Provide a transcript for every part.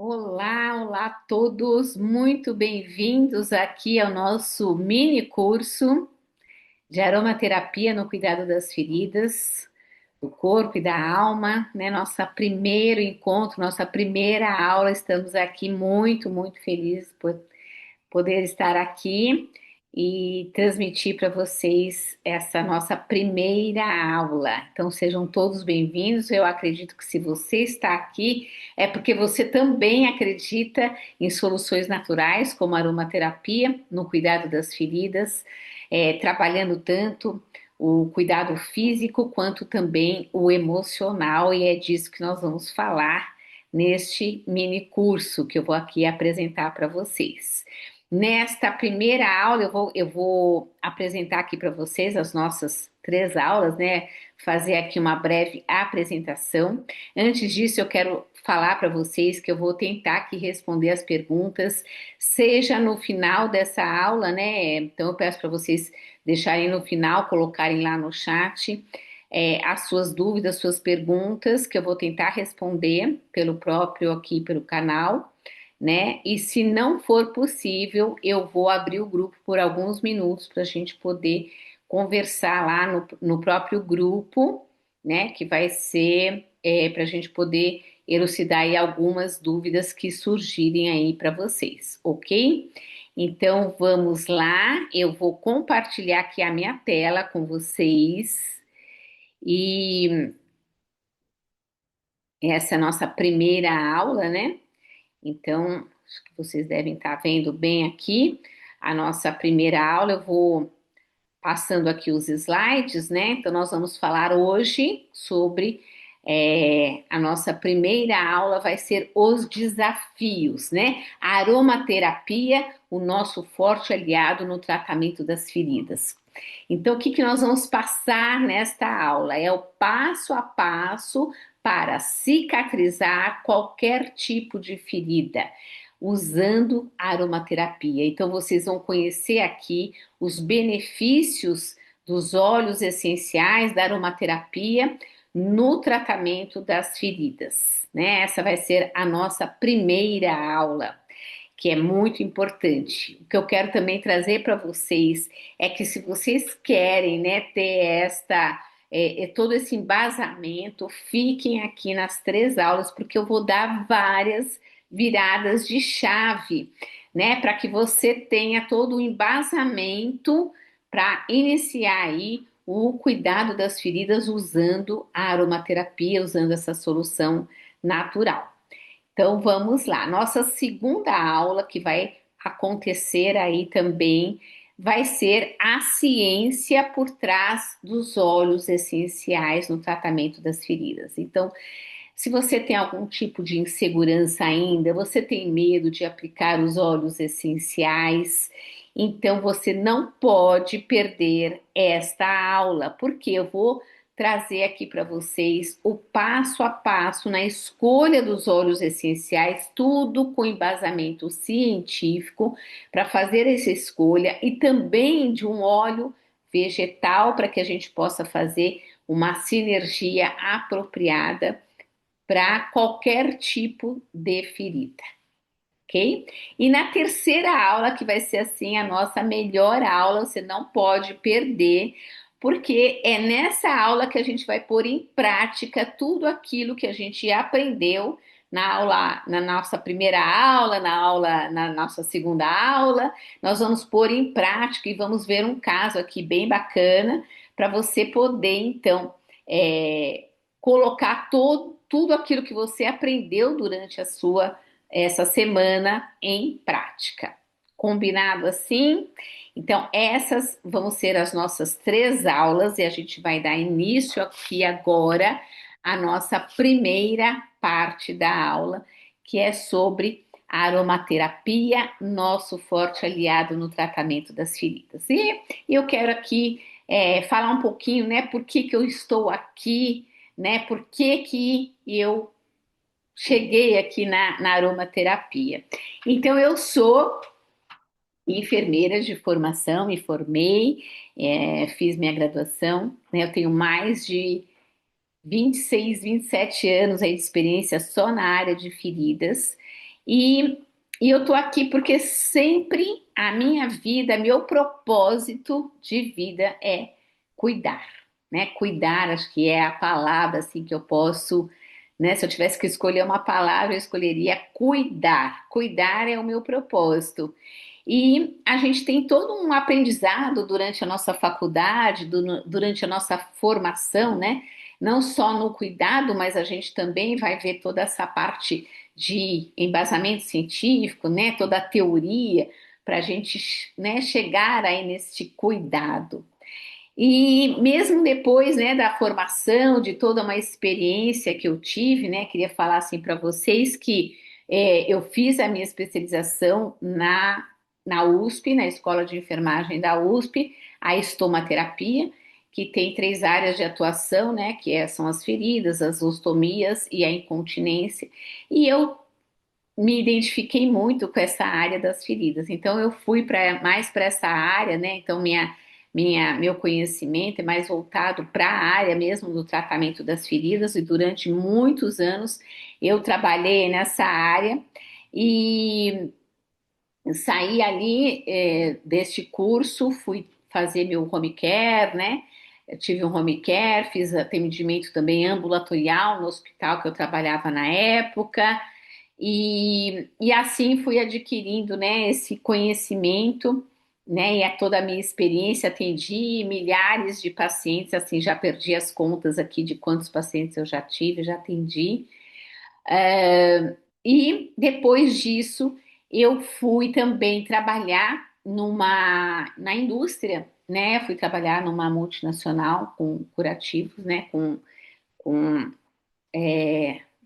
Olá, olá a todos, muito bem-vindos aqui ao nosso mini curso de aromaterapia no cuidado das feridas, do corpo e da alma, né? Nosso primeiro encontro, nossa primeira aula. Estamos aqui muito felizes por poder estar aqui e transmitir para vocês essa nossa primeira aula. Então sejam todos bem-vindos. Eu acredito que se você está aqui é porque você também acredita em soluções naturais, como a aromaterapia, no cuidado das feridas, trabalhando tanto o cuidado físico quanto também o emocional, e é disso que nós vamos falar neste mini curso que eu vou aqui apresentar para vocês. Nesta primeira aula, eu vou apresentar aqui para vocês as nossas três aulas, né? Fazer aqui uma breve apresentação. Antes disso, eu quero falar para vocês que eu vou tentar aqui responder as perguntas, seja no final dessa aula, né? Então, eu peço para vocês deixarem no final, colocarem lá no chat, as suas dúvidas, suas perguntas, que eu vou tentar responder pelo próprio aqui, pelo canal, né? E se não for possível, eu vou abrir o grupo por alguns minutos para a gente poder conversar lá no próprio grupo, né? Que vai ser para a gente poder elucidar aí algumas dúvidas que surgirem aí para vocês, ok? Então vamos lá, eu vou compartilhar aqui a minha tela com vocês e essa é a nossa primeira aula, né? Então, acho que vocês devem estar vendo bem aqui a nossa primeira aula. Eu vou passando aqui os slides, né? Então, nós vamos falar hoje sobre a nossa primeira aula vai ser os desafios, né? A aromaterapia, o nosso forte aliado no tratamento das feridas. Então, o que que nós vamos passar nesta aula? É o passo a passo para cicatrizar qualquer tipo de ferida, usando a aromaterapia. Então, vocês vão conhecer aqui os benefícios dos óleos essenciais da aromaterapia no tratamento das feridas, né? Essa vai ser a nossa primeira aula, que é muito importante. O que eu quero também trazer para vocês é que se vocês querem, né, ter todo esse embasamento, fiquem aqui nas três aulas, porque eu vou dar várias viradas de chave, né, para que você tenha todo o embasamento para iniciar aí o cuidado das feridas usando a aromaterapia, usando essa solução natural. Então vamos lá. Nossa segunda aula, que vai acontecer aí também, vai ser a ciência por trás dos óleos essenciais no tratamento das feridas. Então, se você tem algum tipo de insegurança ainda, você tem medo de aplicar os óleos essenciais, então você não pode perder esta aula, porque eu vou trazer aqui para vocês o passo a passo na escolha dos óleos essenciais, tudo com embasamento científico para fazer essa escolha e também de um óleo vegetal para que a gente possa fazer uma sinergia apropriada para qualquer tipo de ferida, ok? E na terceira aula, que vai ser assim a nossa melhor aula, você não pode perder, porque é nessa aula que a gente vai pôr em prática tudo aquilo que a gente aprendeu na aula, na nossa primeira aula, na nossa segunda aula. Nós vamos pôr em prática e vamos ver um caso aqui bem bacana para você poder, então, colocar tudo aquilo que você aprendeu durante a sua essa semana em prática. Combinado assim? Então, essas vão ser as nossas três aulas e a gente vai dar início aqui agora à nossa primeira parte da aula, que é sobre a aromaterapia, nosso forte aliado no tratamento das feridas. E eu quero aqui falar um pouquinho, né, por que que eu estou aqui, né, por que que eu cheguei aqui na aromaterapia. Então, eu sou enfermeira de formação, me formei, fiz minha graduação, né, eu tenho mais de 26, 27 anos aí de experiência só na área de feridas. E, e eu tô aqui porque sempre a minha vida, meu propósito de vida é cuidar, né? Cuidar, acho que é a palavra assim que eu posso, né? Se eu tivesse que escolher uma palavra, eu escolheria cuidar. Cuidar é o meu propósito. E a gente tem todo um aprendizado durante a nossa faculdade, durante a nossa formação, né? Não só no cuidado, mas a gente também vai ver toda essa parte de embasamento científico, né? Toda a teoria para a gente, né, chegar aí nesse cuidado. E mesmo depois, né, da formação, de toda uma experiência que eu tive, né, queria falar assim para vocês que eu fiz a minha especialização na USP, na Escola de Enfermagem da USP, a estomaterapia, que tem três áreas de atuação, né, são as feridas, as ostomias e a incontinência. E eu me identifiquei muito com essa área das feridas. Então eu fui mais para essa área, né? Então meu conhecimento é mais voltado para a área mesmo do tratamento das feridas e durante muitos anos eu trabalhei nessa área e saí ali deste curso, fui fazer meu home care, né? Eu tive um home care, fiz atendimento também ambulatorial no hospital que eu trabalhava na época. E assim fui adquirindo, né, esse conhecimento, né, e a toda a minha experiência, atendi milhares de pacientes, assim, já perdi as contas aqui de quantos pacientes eu já tive, já atendi. E depois disso, eu fui também trabalhar na indústria, né, fui trabalhar numa multinacional com curativos, né, com não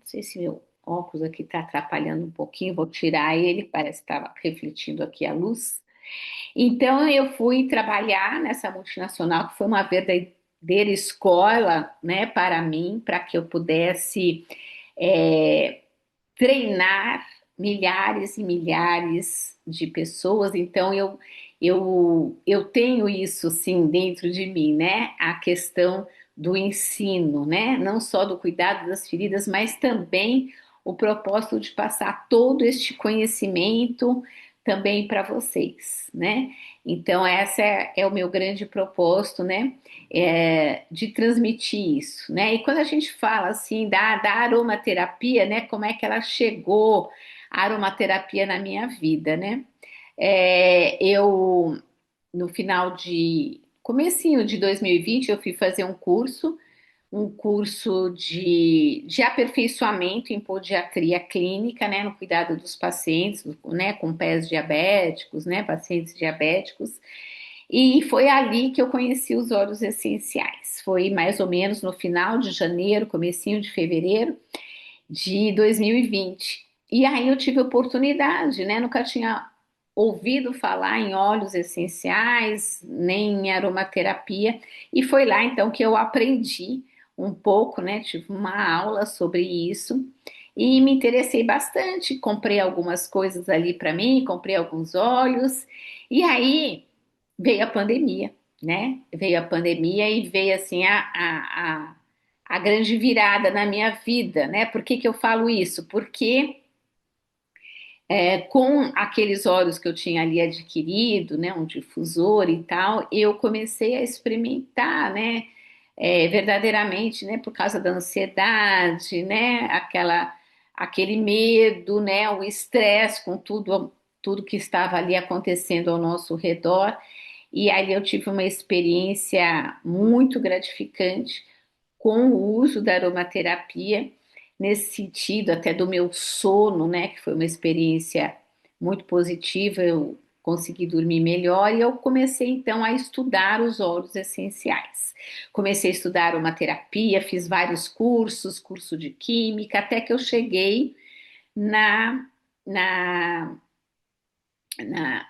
sei se meu óculos aqui está atrapalhando um pouquinho, vou tirar ele, parece que estava refletindo aqui a luz. Então eu fui trabalhar nessa multinacional, que foi uma verdadeira escola, né, para mim, para que eu pudesse é, treinar milhares e milhares de pessoas. Então eu tenho isso sim dentro de mim, né? A questão do ensino, né? Não só do cuidado das feridas, mas também o propósito de passar todo este conhecimento também para vocês, né? Então, é o meu grande propósito, né? De transmitir isso, né? E quando a gente fala assim da aromaterapia, né? Como é que ela chegou a aromaterapia na minha vida, né? Eu no final de comecinho de 2020 eu fui fazer um curso de aperfeiçoamento em podiatria clínica, né, no cuidado dos pacientes, né, com pés diabéticos, né, pacientes diabéticos. E foi ali que eu conheci os óleos essenciais. Foi mais ou menos no final de janeiro, comecinho de fevereiro de 2020. E aí eu tive oportunidade, né? Nunca tinha ouvido falar em óleos essenciais, nem em aromaterapia. E foi lá então que eu aprendi um pouco, né? Tive uma aula sobre isso. E me interessei bastante, comprei algumas coisas ali para mim, comprei alguns óleos, e aí veio a pandemia, né? Veio a pandemia e veio assim a grande virada na minha vida, né? Por que que eu falo isso? Porque com aqueles óleos que eu tinha ali adquirido, né, um difusor e tal, eu comecei a experimentar, né, verdadeiramente, né, por causa da ansiedade, né, aquele medo, né, o estresse com tudo que estava ali acontecendo ao nosso redor. E ali eu tive uma experiência muito gratificante com o uso da aromaterapia, nesse sentido, até do meu sono, né, que foi uma experiência muito positiva, eu consegui dormir melhor e eu comecei então a estudar os óleos essenciais. Comecei a estudar aromaterapia, fiz vários cursos, curso de química, até que eu cheguei na, na,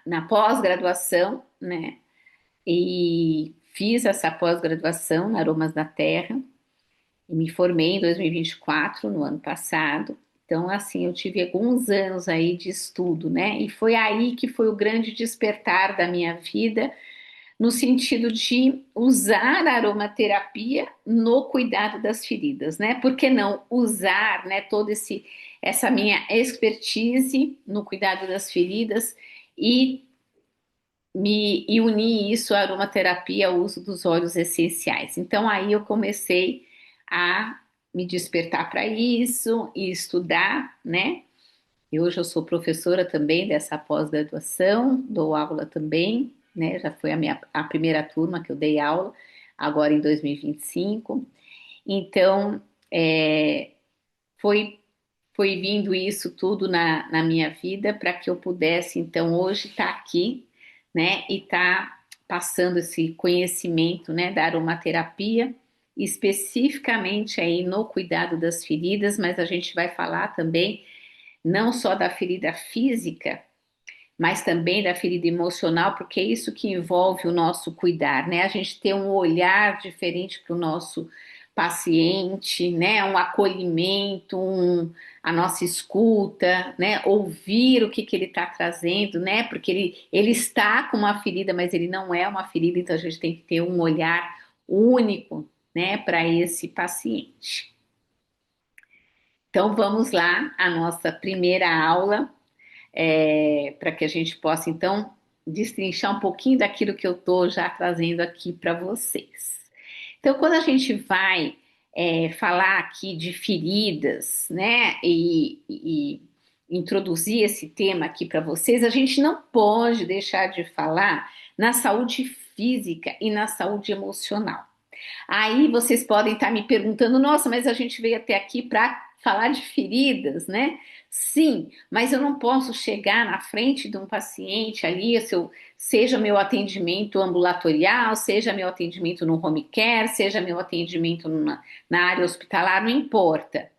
na pós-graduação, né, e fiz essa pós-graduação na Aromas da Terra, e me formei em 2024, no ano passado. Então, assim, eu tive alguns anos aí de estudo, né? E foi aí que foi o grande despertar da minha vida, no sentido de usar a aromaterapia no cuidado das feridas, né? Por que não usar, né, essa minha expertise no cuidado das feridas e e unir isso à aromaterapia ao uso dos óleos essenciais. Então aí eu comecei a me despertar para isso e estudar, né? E hoje eu sou professora também dessa pós-graduação, dou aula também, né? Já foi a primeira turma que eu dei aula, agora em 2025. Então, é, foi, foi vindo isso tudo na minha vida para que eu pudesse, então, hoje estar aqui, né? E estar passando esse conhecimento, né, da aromaterapia, especificamente aí no cuidado das feridas, mas a gente vai falar também não só da ferida física, mas também da ferida emocional, porque é isso que envolve o nosso cuidar, né? A gente ter um olhar diferente para o nosso paciente, né? Um acolhimento, a nossa escuta, né? Ouvir o que ele está trazendo, né? Porque ele está com uma ferida, mas ele não é uma ferida, então a gente tem que ter um olhar único, né? Para esse paciente. Então vamos lá, a nossa primeira aula para que a gente possa, então, destrinchar um pouquinho daquilo que eu estou já trazendo aqui para vocês. Então, quando a gente vai falar aqui de feridas, né, e introduzir esse tema aqui para vocês, a gente não pode deixar de falar na saúde física e na saúde emocional. Aí vocês podem estar me perguntando, nossa, mas a gente veio até aqui para falar de feridas, né? Sim, mas eu não posso chegar na frente de um paciente ali, seja meu atendimento ambulatorial, seja meu atendimento no home care, seja meu atendimento na área hospitalar, não importa.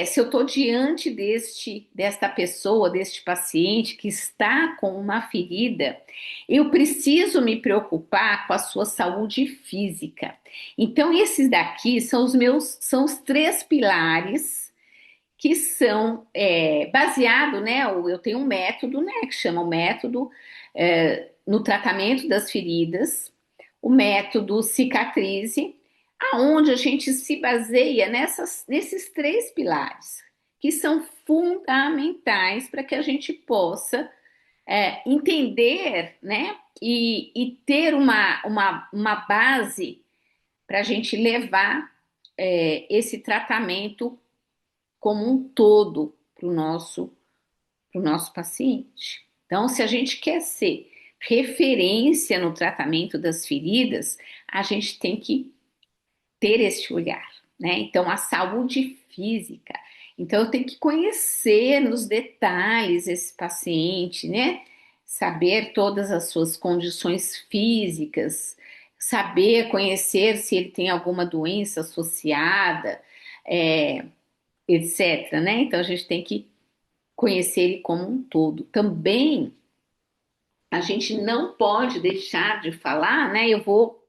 Se eu estou diante desta pessoa, deste paciente que está com uma ferida, eu preciso me preocupar com a sua saúde física. Então, esses daqui são os três pilares que são baseados, né? Eu tenho um método, né, que chama o método no tratamento das feridas, o método cicatrize, aonde a gente se baseia nesses três pilares, que são fundamentais para que a gente possa entender, né, e ter uma base para a gente levar esse tratamento como um todo para o nosso paciente. Então, se a gente quer ser referência no tratamento das feridas, a gente tem que ter esse olhar, né? Então, a saúde física. Então, eu tenho que conhecer nos detalhes esse paciente, né? Saber todas as suas condições físicas, saber conhecer se ele tem alguma doença associada, etc, né? Então, a gente tem que conhecer ele como um todo. Também, a gente não pode deixar de falar, né? Eu vou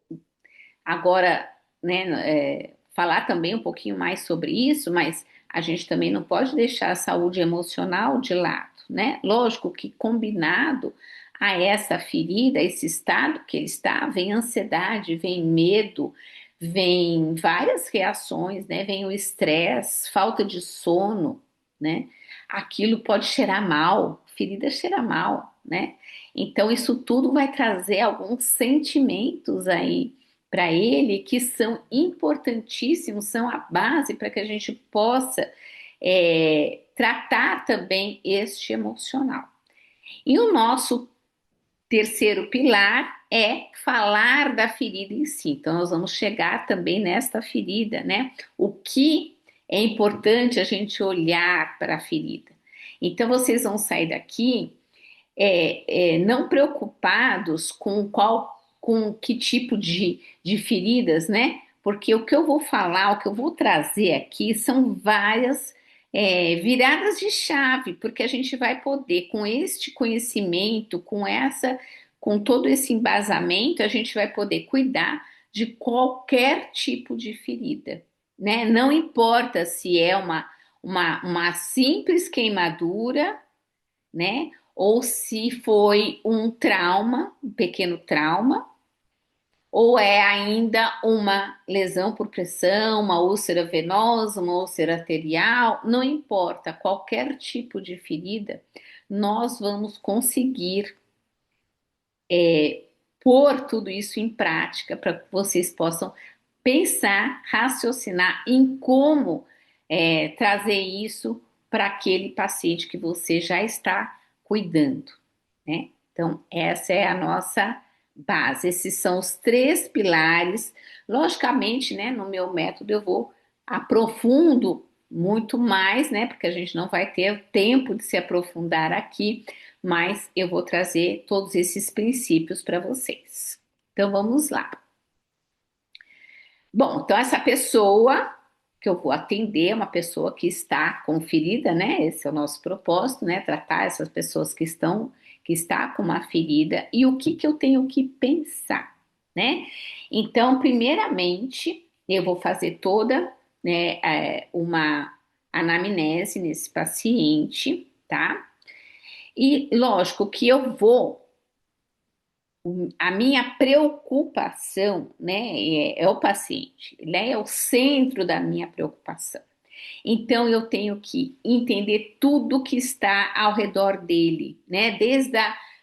agora, né, falar também um pouquinho mais sobre isso, mas a gente também não pode deixar a saúde emocional de lado, né? Lógico que combinado a essa ferida, esse estado que ele está, vem ansiedade, vem medo, vem várias reações, né? Vem o estresse, falta de sono, né? Aquilo pode cheirar mal, ferida cheira mal, né? Então isso tudo vai trazer alguns sentimentos aí para ele que são importantíssimos, são a base para que a gente possa tratar também este emocional. E o nosso terceiro pilar é falar da ferida em si. Então, nós vamos chegar também nesta ferida, né? O que é importante a gente olhar para a ferida. Então, vocês vão sair daqui não preocupados com que tipo de feridas, né? Porque o que eu vou falar, o que eu vou trazer aqui são várias viradas de chave, porque a gente vai poder, com este conhecimento, com todo esse embasamento, a gente vai poder cuidar de qualquer tipo de ferida, né? Não importa se é uma simples queimadura, né? Ou se foi um trauma, um pequeno trauma, ou é ainda uma lesão por pressão, uma úlcera venosa, uma úlcera arterial, não importa, qualquer tipo de ferida, nós vamos conseguir pôr tudo isso em prática para que vocês possam pensar, raciocinar em como trazer isso para aquele paciente que você já está cuidando, né? Então, essa é a nossa base. Esses são os três pilares. Logicamente, né, no meu método eu vou aprofundo muito mais, né, porque a gente não vai ter tempo de se aprofundar aqui, mas eu vou trazer todos esses princípios para vocês. Então, vamos lá. Bom, então essa pessoa que eu vou atender é uma pessoa que está com ferida, né? Esse é o nosso propósito, né? Tratar essas pessoas que está com uma ferida e o que que eu tenho que pensar, né? Então, primeiramente, eu vou fazer toda, né, uma anamnese nesse paciente, tá? E lógico que eu vou a minha preocupação, né, é o paciente, né, é o centro da minha preocupação. Então eu tenho que entender tudo que está ao redor dele, né, desde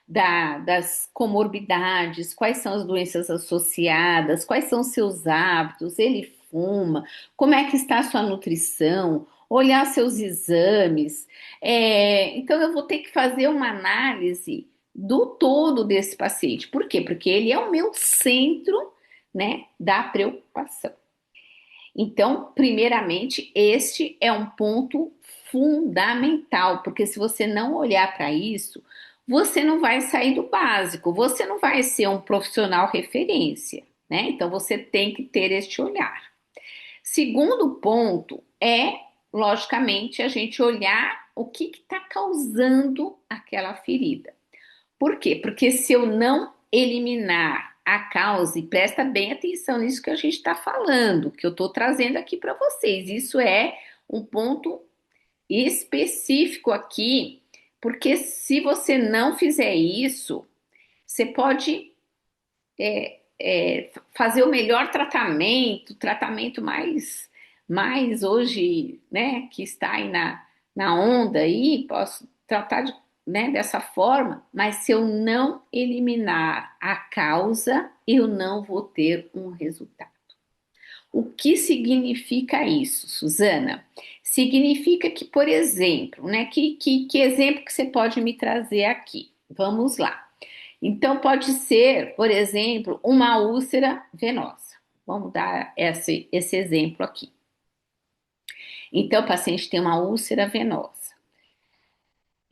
das comorbidades, quais são as doenças associadas, quais são seus hábitos, ele fuma, como é que está a sua nutrição, olhar seus exames. Então eu vou ter que fazer uma análise do todo desse paciente. Por quê? Porque ele é o meu centro, né, da preocupação. Então, primeiramente, este é um ponto fundamental, porque se você não olhar para isso, você não vai sair do básico, você não vai ser um profissional referência, né? Então, você tem que ter este olhar. Segundo ponto é, logicamente, a gente olhar o que está causando aquela ferida. Por quê? Porque se eu não eliminar a causa, e presta bem atenção nisso que a gente está falando, que eu estou trazendo aqui para vocês, isso é um ponto específico aqui, porque se você não fizer isso, você pode fazer o melhor tratamento, tratamento mais hoje, né, que está aí na onda aí, posso tratar né, dessa forma, mas se eu não eliminar a causa, eu não vou ter um resultado. O que significa isso, Suzana? Significa que, por exemplo, né, que exemplo que você pode me trazer aqui? Vamos lá. Então, pode ser, por exemplo, uma úlcera venosa. Vamos dar esse exemplo aqui. Então, o paciente tem uma úlcera venosa.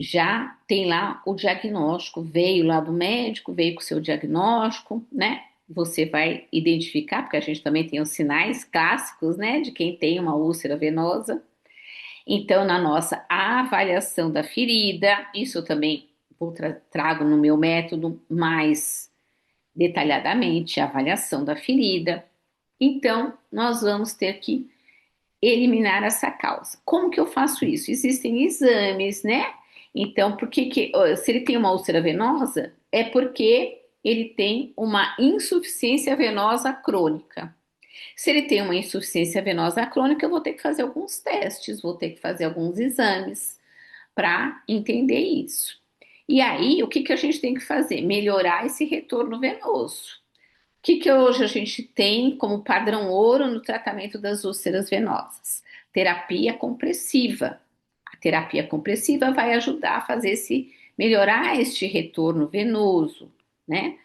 Já tem lá o diagnóstico, veio lá do médico, veio com o seu diagnóstico, né? Você vai identificar, porque a gente também tem os sinais clássicos, né, de quem tem uma úlcera venosa. Então, na nossa avaliação da ferida, isso eu também trago no meu método mais detalhadamente a avaliação da ferida. Então, nós vamos ter que eliminar essa causa. Como que eu faço isso? Existem exames, né? Então, se ele tem uma úlcera venosa, é porque ele tem uma insuficiência venosa crônica. Se ele tem uma insuficiência venosa crônica, eu vou ter que fazer alguns testes, vou ter que fazer alguns exames para entender isso. E aí, o que que a gente tem que fazer? Melhorar esse retorno venoso. O que que hoje a gente tem como padrão ouro no tratamento das úlceras venosas? Terapia compressiva. A terapia compressiva vai ajudar a fazer melhorar este retorno venoso, né?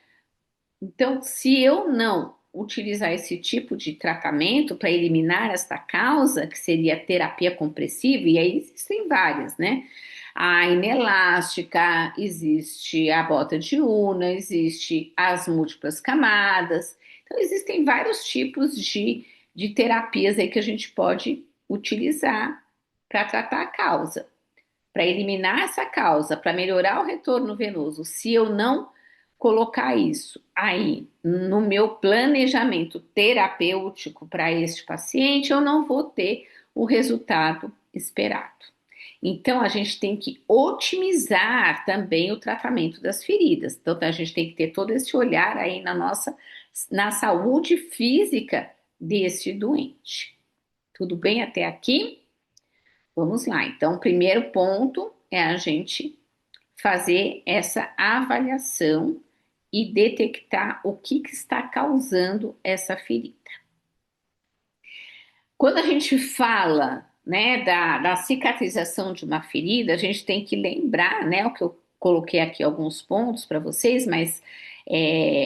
Então, se eu não utilizar esse tipo de tratamento para eliminar esta causa, que seria a terapia compressiva, e aí existem várias, né? A inelástica, existe a bota de Una, existe as múltiplas camadas. Então, existem vários tipos de terapias aí que a gente pode utilizar para tratar a causa, para eliminar essa causa, para melhorar o retorno venoso. Se eu não colocar isso aí no meu planejamento terapêutico para este paciente, eu não vou ter o resultado esperado. Então, a gente tem que otimizar também o tratamento das feridas. Então, a gente tem que ter todo esse olhar aí na nossa na saúde física desse doente. Tudo bem até aqui? Vamos lá. Então, o primeiro ponto é a gente fazer essa avaliação e detectar o que está causando essa ferida. Quando a gente fala, né, da cicatrização de uma ferida, a gente tem que lembrar, né, o que eu coloquei aqui alguns pontos para vocês, mas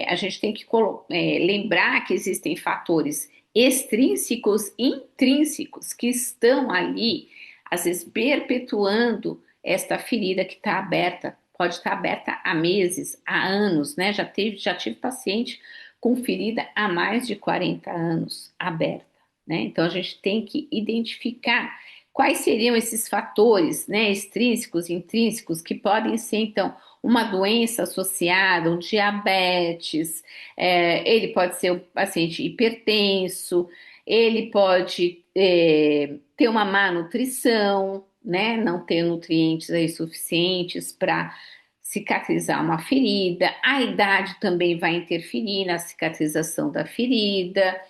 a gente tem que lembrar que existem fatores extrínsecos e intrínsecos que estão ali, às vezes, perpetuando esta ferida que está aberta, pode estar aberta há meses, há anos, né? Já tive paciente com ferida há mais de 40 anos aberta, né? Então a gente tem que identificar quais seriam esses fatores, né, extrínsecos e intrínsecos que podem ser, então, uma doença associada, um diabetes, ele pode ser um paciente hipertenso, ele pode ter uma má nutrição, né, não ter nutrientes aí suficientes para cicatrizar uma ferida, a idade também vai interferir na cicatrização da ferida,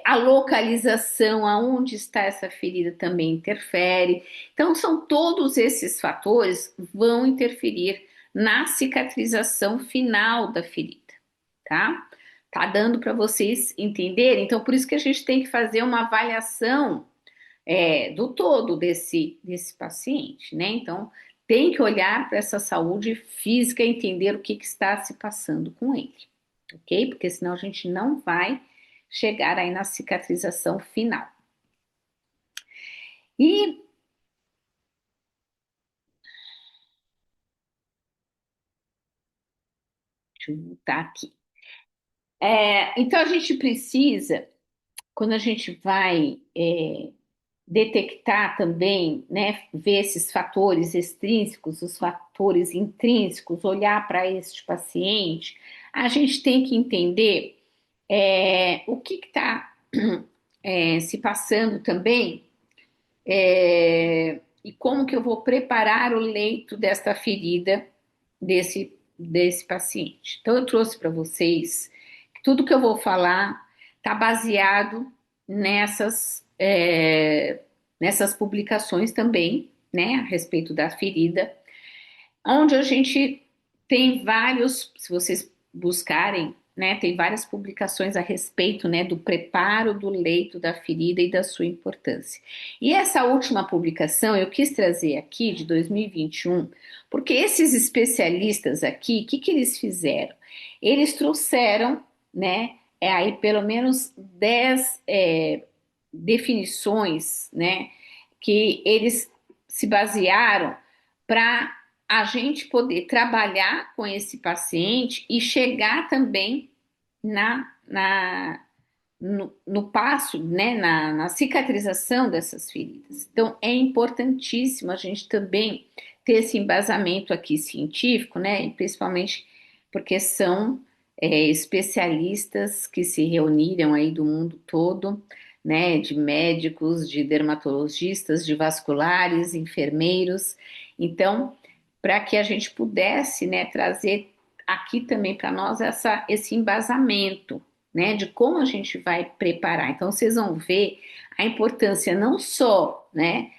a localização, aonde está essa ferida também interfere. Então, são todos esses fatores vão interferir na cicatrização final da ferida, tá? Tá dando para vocês entenderem? Então, por isso que a gente tem que fazer uma avaliação do todo desse paciente, né? Então, tem que olhar para essa saúde física e entender o que está se passando com ele, ok? Porque senão a gente não vai chegar aí na cicatrização final. E deixa eu voltar aqui. Então a gente precisa, quando a gente vai detectar também, né, ver esses fatores extrínsecos, os fatores intrínsecos, olhar para este paciente, a gente tem que entender o que está se passando também e como que eu vou preparar o leito desta ferida desse paciente. Então, eu trouxe para vocês que tudo que eu vou falar está baseado nessas publicações também, né, a respeito da ferida, onde a gente tem vários, se vocês buscarem, né, tem várias publicações a respeito, né, do preparo do leito da ferida e da sua importância. E essa última publicação eu quis trazer aqui, de 2021, porque esses especialistas aqui, o que eles fizeram? Eles trouxeram, né, aí pelo menos 10 definições, né, que eles se basearam para a gente poder trabalhar com esse paciente e chegar também no passo, né, na cicatrização dessas feridas. Então, é importantíssimo a gente também ter esse embasamento aqui científico, né, principalmente porque são especialistas que se reuniram aí do mundo todo, né, de médicos, de dermatologistas, de vasculares, enfermeiros. Então, para que a gente pudesse, né, trazer aqui também para nós esse embasamento, né, de como a gente vai preparar. Então, vocês vão ver a importância não só, né,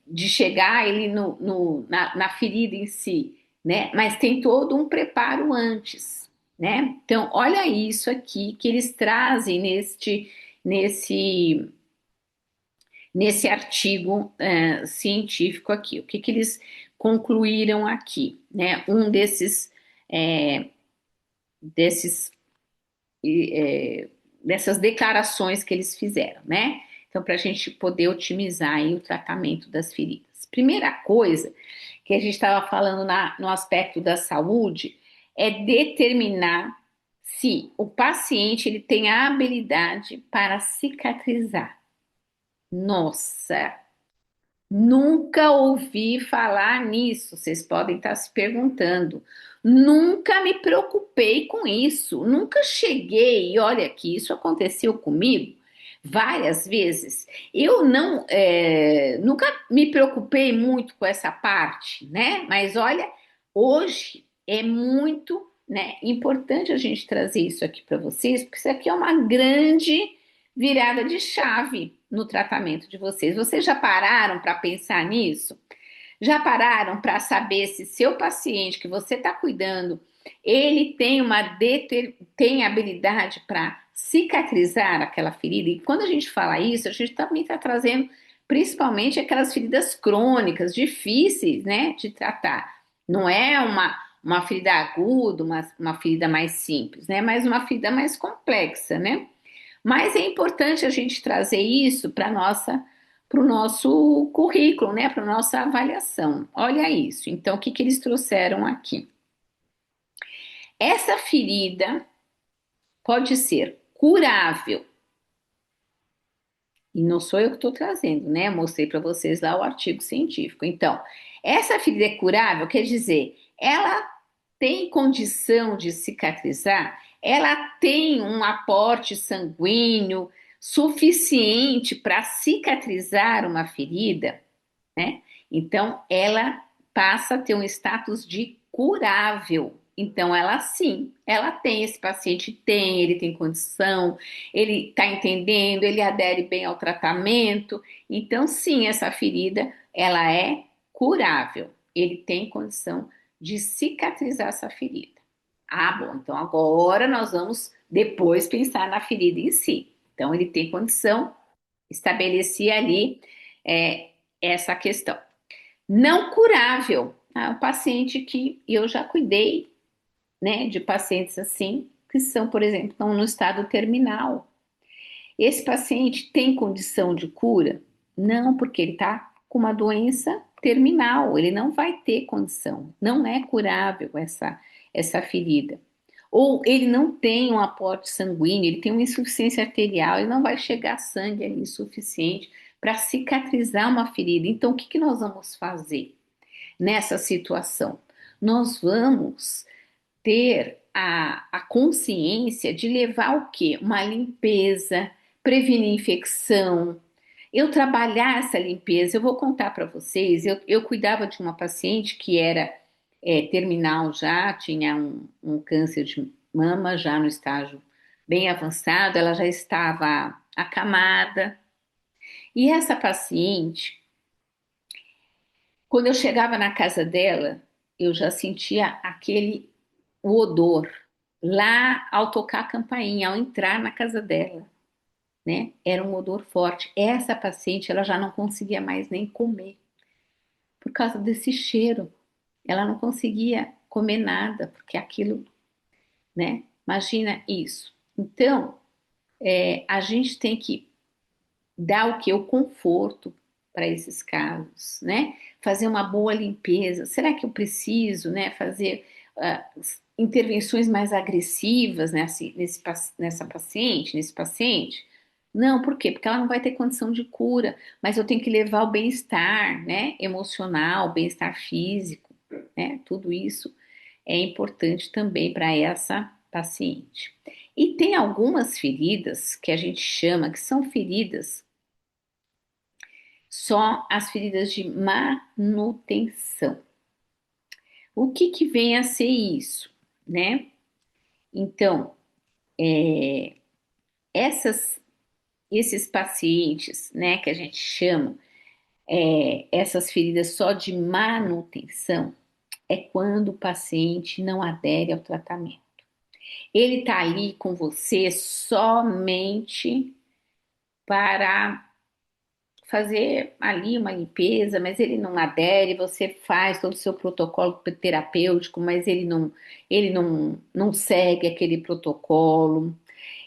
de chegar ele na ferida em si, né, mas tem todo um preparo antes, né? Então, olha isso aqui que eles trazem nesse, nesse artigo científico aqui. O que eles concluíram aqui, né? Um é, desses dessas declarações que eles fizeram, né? Então, para a gente poder otimizar aí o tratamento das feridas. Primeira coisa que a gente estava falando no aspecto da saúde é determinar se o paciente ele tem a habilidade para cicatrizar. Nossa, nunca ouvi falar nisso, vocês podem estar se perguntando. Nunca me preocupei com isso, nunca cheguei, e olha que isso aconteceu comigo várias vezes. Eu não, nunca me preocupei muito com essa parte, né? Mas olha, hoje é muito. né? Importante a gente trazer isso aqui para vocês, porque isso aqui é uma grande virada de chave no tratamento de vocês. Vocês já pararam para pensar nisso? Já pararam para saber se seu paciente que você está cuidando, ele tem tem habilidade para cicatrizar aquela ferida? E quando a gente fala isso, a gente também está trazendo principalmente aquelas feridas crônicas, difíceis, né, de tratar. Não é uma ferida aguda, uma ferida mais simples, né, mas uma ferida mais complexa, né? Mas é importante a gente trazer isso para o nosso currículo, né, para a nossa avaliação. Olha isso. Então, o que que eles trouxeram aqui? Essa ferida pode ser curável. E não sou eu que estou trazendo, né? Eu mostrei para vocês lá o artigo científico. Então, essa ferida é curável, quer dizer, ela tem condição de cicatrizar, ela tem um aporte sanguíneo suficiente para cicatrizar uma ferida, né? Então, ela passa a ter um status de curável. Então, ela sim, ela tem, esse paciente tem, ele tem condição, ele está entendendo, ele adere bem ao tratamento. Então, sim, essa ferida, ela é curável. Ele tem condição de cicatrizar essa ferida. Ah, bom, então agora nós vamos depois pensar na ferida em si. Então, ele tem condição, estabelecer ali é, essa questão. Não curável. Ah, um paciente que eu já cuidei, né, de pacientes assim, que são, por exemplo, estão no estado terminal. Esse paciente tem condição de cura? Não, porque ele está com uma doença terminal, ele não vai ter condição, não é curável essa ferida. Ou ele não tem um aporte sanguíneo, ele tem uma insuficiência arterial, ele não vai chegar sangue ali suficiente para cicatrizar uma ferida. Então, o que que nós vamos fazer nessa situação? Nós vamos ter a consciência de levar o quê? Uma limpeza, prevenir infecção. Eu trabalhar essa limpeza, eu vou contar para vocês. Eu cuidava de uma paciente que era terminal já, tinha um câncer de mama já no estágio bem avançado, ela já estava acamada. E essa paciente, quando eu chegava na casa dela, eu já sentia o odor lá ao tocar a campainha, ao entrar na casa dela, né? Era um odor forte. Essa paciente, ela já não conseguia mais nem comer por causa desse cheiro. Ela não conseguia comer nada, porque aquilo, né? Imagina isso. Então, a gente tem que dar o que? O conforto para esses casos, né? Fazer uma boa limpeza. Será que eu preciso, né, fazer intervenções mais agressivas nessa paciente, nesse paciente? Não, por quê? Porque ela não vai ter condição de cura, mas eu tenho que levar o bem-estar, né, emocional, bem-estar físico, né? Tudo isso é importante também para essa paciente. E tem algumas feridas que a gente chama que são feridas só as feridas de manutenção. O que que vem a ser isso, né? Então, essas, esses pacientes, né, que a gente chama, essas feridas só de manutenção, é quando o paciente não adere ao tratamento. Ele está ali com você somente para fazer ali uma limpeza, mas ele não adere, você faz todo o seu protocolo terapêutico, mas ele não segue aquele protocolo.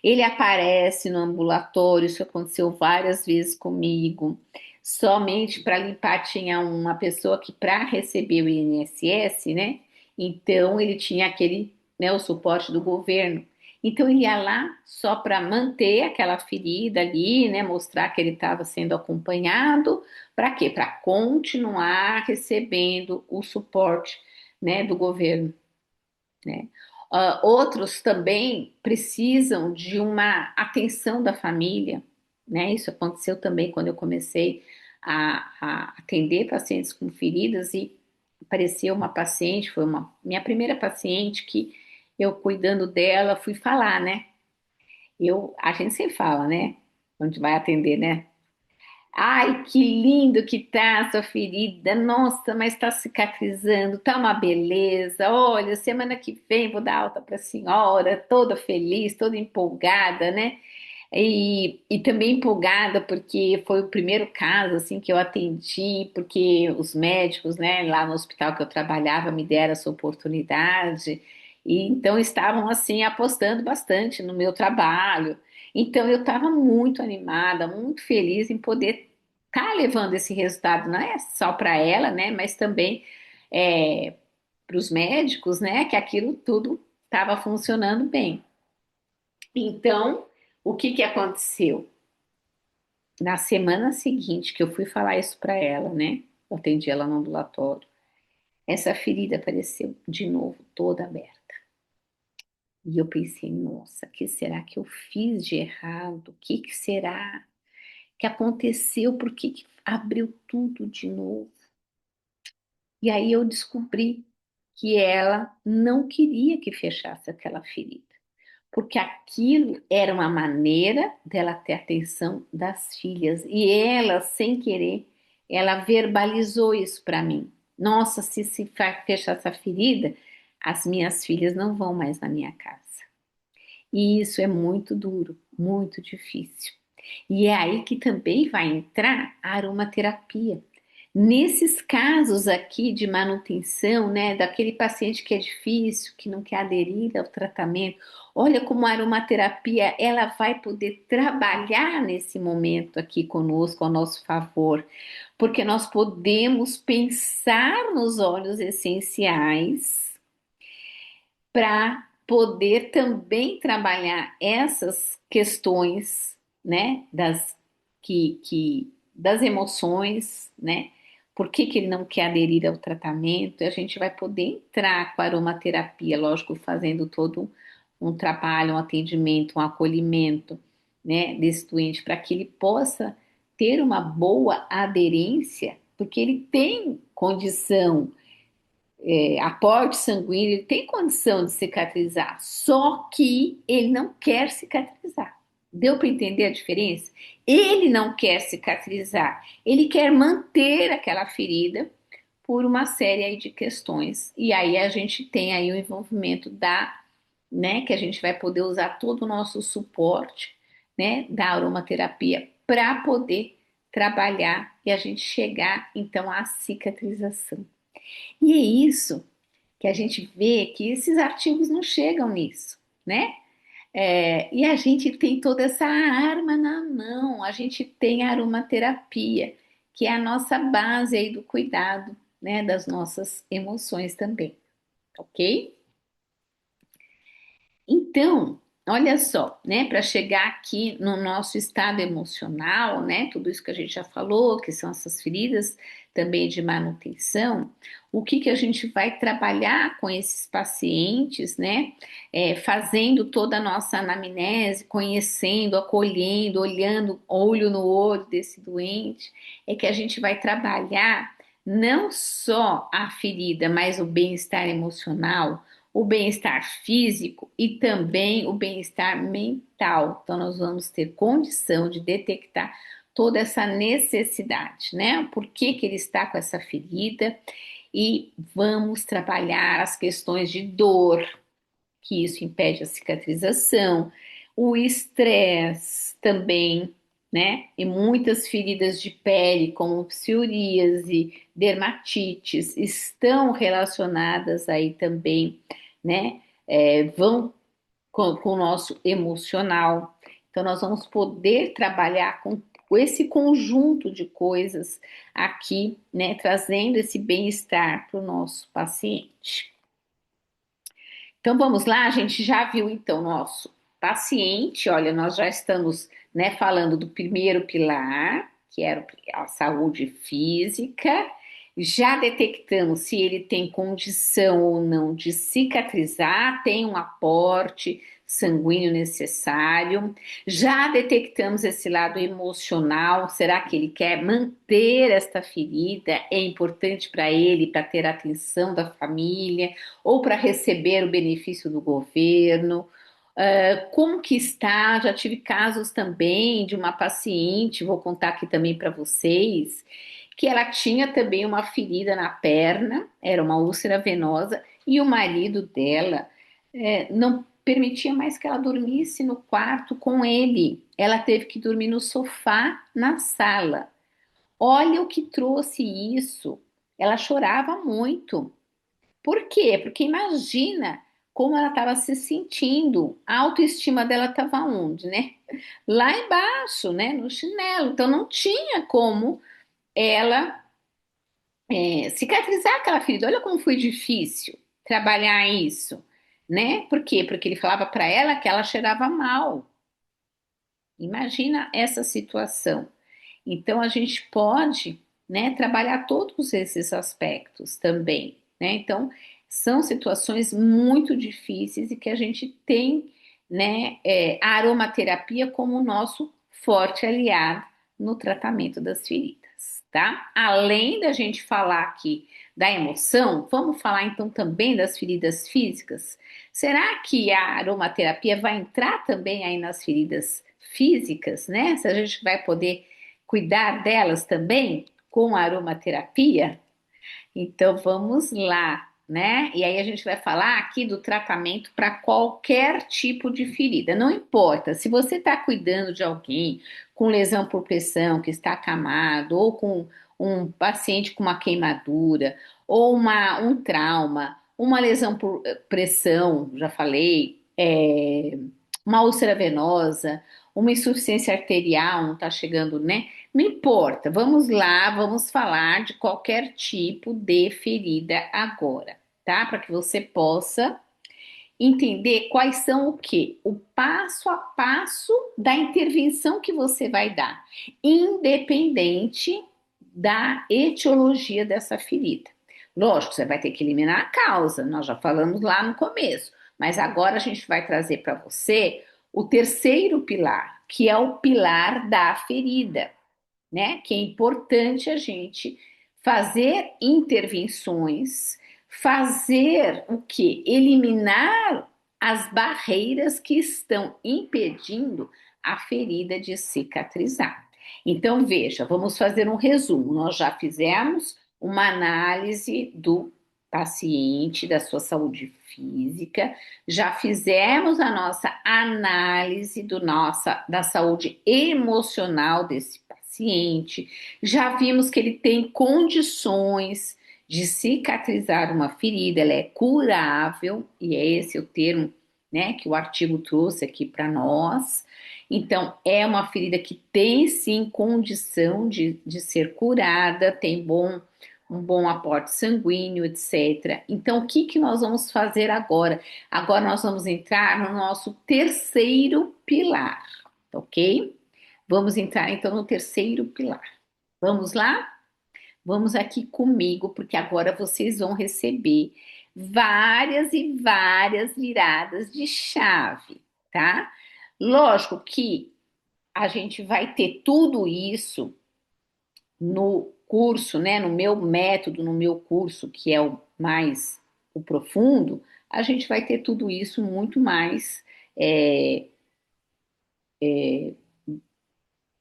Ele aparece no ambulatório, isso aconteceu várias vezes comigo. Somente para limpar tinha uma pessoa que para receber o INSS, né? Então ele tinha aquele, né, o suporte do governo. Então ele ia lá só para manter aquela ferida ali, né, mostrar que ele estava sendo acompanhado, para quê? Para continuar recebendo o suporte, né, do governo, né? Outros também precisam de uma atenção da família, né? Isso aconteceu também quando eu comecei a atender pacientes com feridas e apareceu uma paciente, foi uma minha primeira paciente que eu cuidando dela, fui falar, né? A gente sempre fala, né? Onde vai atender, né? Ai, que lindo que tá a sua ferida. Nossa, mas tá cicatrizando, tá uma beleza. Olha, semana que vem vou dar alta para a senhora, toda feliz, toda empolgada, né? E também empolgada porque foi o primeiro caso assim que eu atendi, porque os médicos, né, lá no hospital que eu trabalhava me deram essa oportunidade e então estavam assim apostando bastante no meu trabalho. Então eu estava muito animada, muito feliz em poder estar levando esse resultado, não é só para ela, né, mas também para os médicos, né, que aquilo tudo estava funcionando bem. Então, o que que aconteceu? Na semana seguinte que eu fui falar isso para ela, né? Eu atendi ela no ambulatório. Essa ferida apareceu de novo, toda aberta. E eu pensei, nossa, o que será que eu fiz de errado? O que que será que aconteceu? Por que que abriu tudo de novo? E aí eu descobri que ela não queria que fechasse aquela ferida, porque aquilo era uma maneira dela ter atenção das filhas. E ela, sem querer, ela verbalizou isso para mim. Nossa, se fechar essa ferida, as minhas filhas não vão mais na minha casa. E isso é muito duro, muito difícil. E é aí que também vai entrar a aromaterapia. Nesses casos aqui de manutenção, né, daquele paciente que é difícil, que não quer aderir ao tratamento, olha como a aromaterapia ela vai poder trabalhar nesse momento aqui conosco, ao nosso favor, porque nós podemos pensar nos óleos essenciais para poder também trabalhar essas questões, né, das emoções, né? Por que que ele não quer aderir ao tratamento? E a gente vai poder entrar com a aromaterapia, lógico, fazendo todo um trabalho, um atendimento, um acolhimento, né, desse doente para que ele possa ter uma boa aderência, porque ele tem condição aporte sanguíneo, ele tem condição de cicatrizar, só que ele não quer cicatrizar. Deu para entender a diferença? Ele não quer cicatrizar, ele quer manter aquela ferida por uma série aí de questões. E aí a gente tem aí o envolvimento né, que a gente vai poder usar todo o nosso suporte, né, da aromaterapia para poder trabalhar e a gente chegar então à cicatrização. E é isso que a gente vê que esses artigos não chegam nisso, né? E a gente tem toda essa arma na mão, a gente tem a aromaterapia, que é a nossa base aí do cuidado, né, das nossas emoções também, ok? Então, olha só, né, para chegar aqui no nosso estado emocional, né, tudo isso que a gente já falou, que são essas feridas também de manutenção, o que que a gente vai trabalhar com esses pacientes, né, fazendo toda a nossa anamnese, conhecendo, acolhendo, olhando olho no olho desse doente, é que a gente vai trabalhar não só a ferida, mas o bem-estar emocional, o bem-estar físico e também o bem-estar mental. Então, nós vamos ter condição de detectar toda essa necessidade, né? Por que que ele está com essa ferida e vamos trabalhar as questões de dor, que isso impede a cicatrização, o estresse também, né? E muitas feridas de pele, como psoríase, dermatites, estão relacionadas aí também, né? Vão com o nosso emocional. Então, nós vamos poder trabalhar com esse conjunto de coisas aqui, né? Trazendo esse bem-estar para o nosso paciente. Então vamos lá, a gente já viu então nosso paciente, olha, nós já estamos, né, falando do primeiro pilar, que era a saúde física, já detectamos se ele tem condição ou não de cicatrizar, tem um aporte sanguíneo necessário. Já detectamos esse lado emocional. Será que ele quer manter esta ferida? É importante para ele para ter a atenção da família ou para receber o benefício do governo? Como que está? Já tive casos também de uma paciente, vou contar aqui também para vocês, que ela tinha também uma ferida na perna, era uma úlcera venosa, e o marido dela não permitia mais que ela dormisse no quarto com ele. Ela teve que dormir no sofá na sala. Olha o que trouxe isso. Ela chorava muito. Por quê? Porque imagina como ela estava se sentindo. A autoestima dela estava onde, né? Lá embaixo, né? No chinelo. Então não tinha como ela cicatrizar aquela ferida. Olha como foi difícil trabalhar isso, né? Por quê? Porque ele falava para ela que ela cheirava mal. Imagina essa situação. Então a gente pode, né, trabalhar todos esses aspectos também, né? Então são situações muito difíceis e que a gente tem, né, a aromaterapia como o nosso forte aliado no tratamento das feridas, tá? Além da gente falar aqui da emoção, vamos falar então também das feridas físicas. Será que a aromaterapia vai entrar também aí nas feridas físicas, né? Se a gente vai poder cuidar delas também com a aromaterapia? Então vamos lá, né? E aí a gente vai falar aqui do tratamento para qualquer tipo de ferida. Não importa se você está cuidando de alguém com lesão por pressão que está acamado, ou com um paciente com uma queimadura, ou um trauma, uma lesão por pressão, já falei, uma úlcera venosa, uma insuficiência arterial, não está chegando, né? Não importa, vamos lá, vamos falar de qualquer tipo de ferida agora, tá? Para que você possa entender quais são o quê? O passo a passo da intervenção que você vai dar, independente da etiologia dessa ferida. Lógico, você vai ter que eliminar a causa, nós já falamos lá no começo, mas agora a gente vai trazer para você o terceiro pilar, que é o pilar da ferida, né? Que é importante a gente fazer intervenções, fazer o que? Eliminar as barreiras que estão impedindo a ferida de cicatrizar. Então, veja, vamos fazer um resumo. Nós já fizemos uma análise do paciente, da sua saúde física, já fizemos a nossa análise da saúde emocional desse paciente, já vimos que ele tem condições de cicatrizar uma ferida, ela é curável, e é esse o termo, né, que o artigo trouxe aqui para nós. Então, é uma ferida que tem sim condição de ser curada, tem um bom aporte sanguíneo, etc. Então, o que que nós vamos fazer agora? Agora nós vamos entrar no nosso terceiro pilar, ok? Vamos entrar então no terceiro pilar. Vamos lá? Vamos aqui comigo, porque agora vocês vão receber várias e várias viradas de chave, tá? Lógico que a gente vai ter tudo isso no curso, né? No meu método, no meu curso, que é o profundo, a gente vai ter tudo isso muito mais é,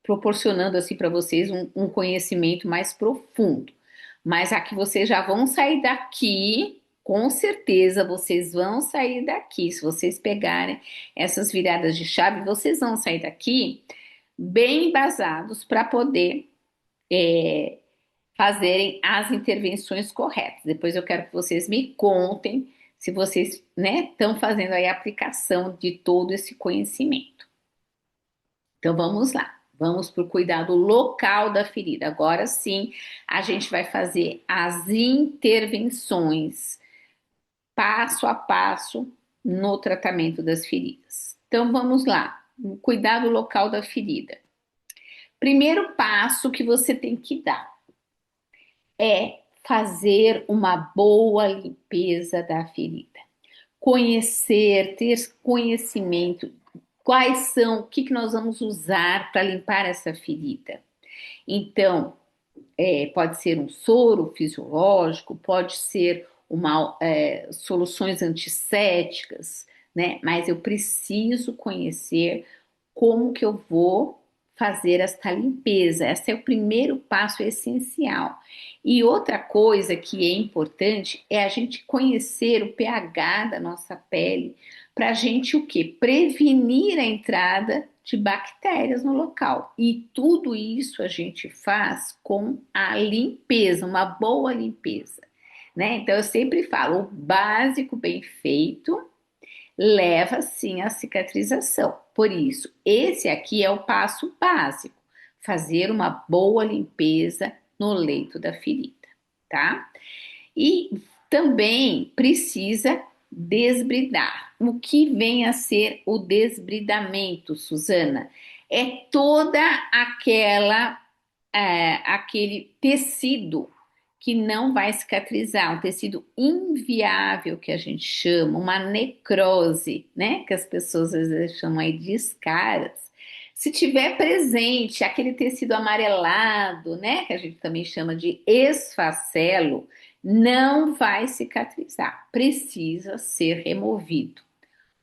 proporcionando assim para vocês um conhecimento mais profundo. Mas aqui vocês já vão sair daqui, com certeza vocês vão sair daqui. Se vocês pegarem essas viradas de chave, vocês vão sair daqui bem embasados para poder fazerem as intervenções corretas. Depois eu quero que vocês me contem se vocês, né, estão fazendo aí a aplicação de todo esse conhecimento. Então vamos lá. Vamos para o cuidado local da ferida. Agora sim, a gente vai fazer as intervenções passo a passo no tratamento das feridas. Então vamos lá. O cuidado local da ferida. Primeiro passo que você tem que dar é fazer uma boa limpeza da ferida. conhecer, ter conhecimento, quais são, o que que nós vamos usar para limpar essa ferida. Então, pode ser um soro fisiológico, pode ser soluções antissépticas, né? Mas eu preciso conhecer como que eu vou fazer esta limpeza. Esse é o primeiro passo essencial. E outra coisa que é importante é a gente conhecer o pH da nossa pele para a gente o quê? Prevenir a entrada de bactérias no local. E tudo isso a gente faz com a limpeza, uma boa limpeza, né? Então eu sempre falo, o básico bem feito leva sim à cicatrização. Por isso, esse aqui é o passo básico: fazer uma boa limpeza no leito da ferida, tá? E também precisa desbridar. O que vem a ser o desbridamento, Suzana? É toda aquele tecido que não vai cicatrizar, um tecido inviável que a gente chama, uma necrose, né? Que as pessoas às vezes chamam aí de escaras. Se tiver presente aquele tecido amarelado, né? Que a gente também chama de esfacelo, não vai cicatrizar, precisa ser removido.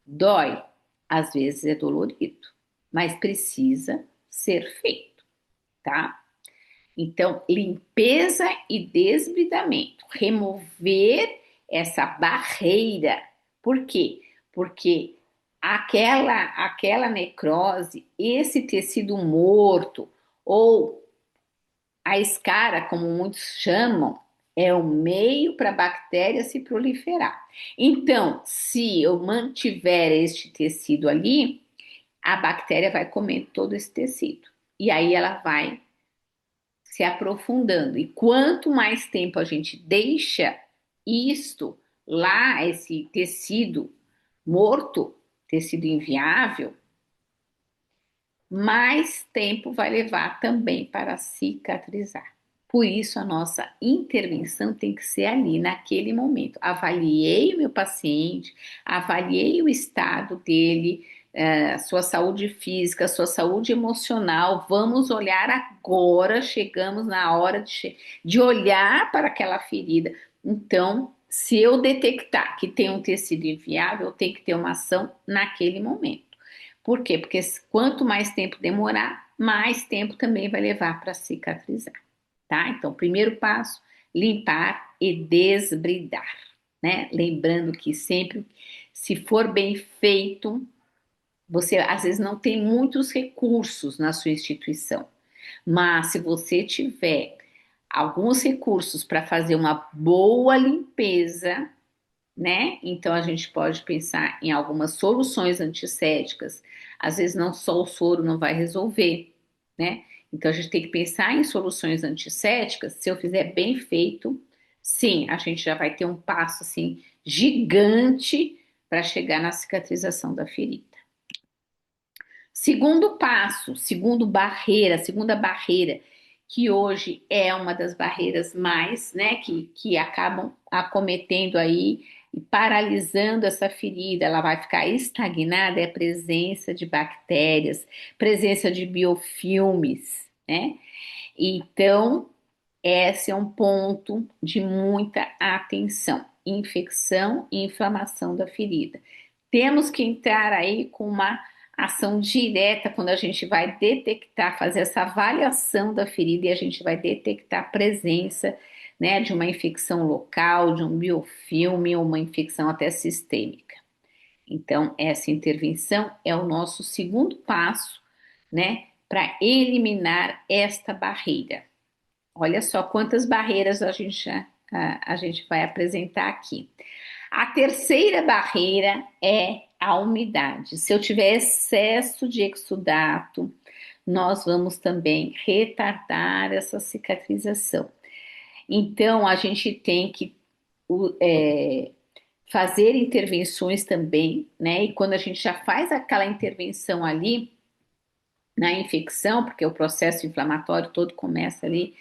Dói, às vezes é dolorido, mas precisa ser feito, tá? Então, limpeza e desbridamento, remover essa barreira. Por quê? Porque aquela necrose, esse tecido morto ou a escara, como muitos chamam, é o meio para a bactéria se proliferar. Então, se eu mantiver este tecido ali, a bactéria vai comer todo esse tecido. E aí ela vai se aprofundando. E quanto mais tempo a gente deixa isto lá, esse tecido morto, tecido inviável, mais tempo vai levar também para cicatrizar. Por isso, a nossa intervenção tem que ser ali, naquele momento. Avaliei o meu paciente, avaliei o estado dele, sua saúde física, sua saúde emocional. Vamos olhar agora, chegamos na hora de olhar para aquela ferida. Então, se eu detectar que tem um tecido inviável, eu tenho que ter uma ação naquele momento. Por quê? Porque quanto mais tempo demorar, mais tempo também vai levar para cicatrizar, tá? Então, primeiro passo, limpar e desbridar, né? Lembrando que sempre, se for bem feito, você às vezes não tem muitos recursos na sua instituição, mas se você tiver alguns recursos para fazer uma boa limpeza, né? Então a gente pode pensar em algumas soluções antissépticas. Às vezes não só o soro não vai resolver, né? Então a gente tem que pensar em soluções antissépticas. Se eu fizer bem feito, sim, a gente já vai ter um passo assim gigante para chegar na cicatrização da ferida. Segundo passo, segunda barreira, que hoje é uma das barreiras mais, né, que acabam acometendo aí e paralisando essa ferida, ela vai ficar estagnada, é a presença de bactérias, presença de biofilmes, né? Então, esse é um ponto de muita atenção, infecção e inflamação da ferida. Temos que entrar aí com uma ação direta quando a gente vai detectar, fazer essa avaliação da ferida e a gente vai detectar a presença, né, de uma infecção local, de um biofilme ou uma infecção até sistêmica. Então, essa intervenção é o nosso segundo passo, né, para eliminar esta barreira. Olha só quantas barreiras a gente vai apresentar aqui. A terceira barreira é a umidade. Se eu tiver excesso de exudato, nós vamos também retardar essa cicatrização. Então, a gente tem que fazer intervenções também, né? E quando a gente já faz aquela intervenção ali na infecção, porque o processo inflamatório todo começa ali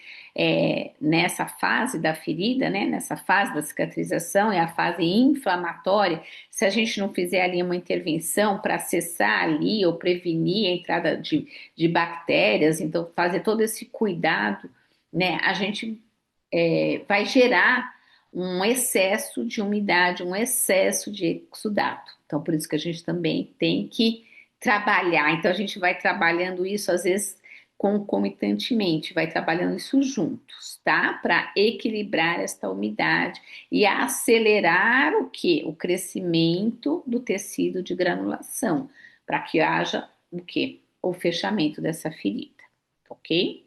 nessa fase da ferida, né? Nessa fase da cicatrização, é a fase inflamatória. Se a gente não fizer ali uma intervenção para cessar ali ou prevenir a entrada de bactérias, então fazer todo esse cuidado, né? A gente vai gerar um excesso de umidade, um excesso de exudato. Então, por isso que a gente também tem que trabalhar. Então, a gente vai trabalhando isso, às vezes, concomitantemente, vai trabalhando isso juntos, tá? Para equilibrar esta umidade e acelerar o quê? O crescimento do tecido de granulação, para que haja o quê? O fechamento dessa ferida, ok?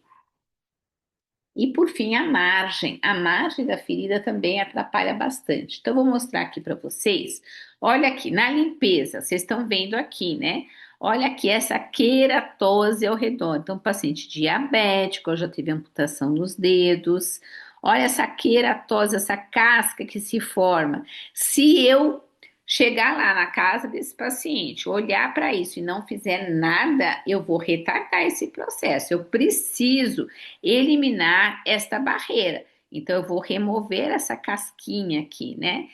E por fim, a margem. A margem da ferida também atrapalha bastante. Então, eu vou mostrar aqui para vocês. Olha aqui, na limpeza, vocês estão vendo aqui, né? Olha aqui essa queratose ao redor. Então, paciente diabético, já teve amputação nos dedos. Olha essa queratose, essa casca que se forma. Se eu chegar lá na casa desse paciente, olhar para isso e não fizer nada, eu vou retardar esse processo. Eu preciso eliminar esta barreira. Então, eu vou remover essa casquinha aqui, né?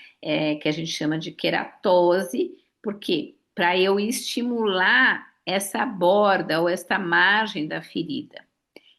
Que a gente chama de queratose, porque para eu estimular essa borda ou esta margem da ferida.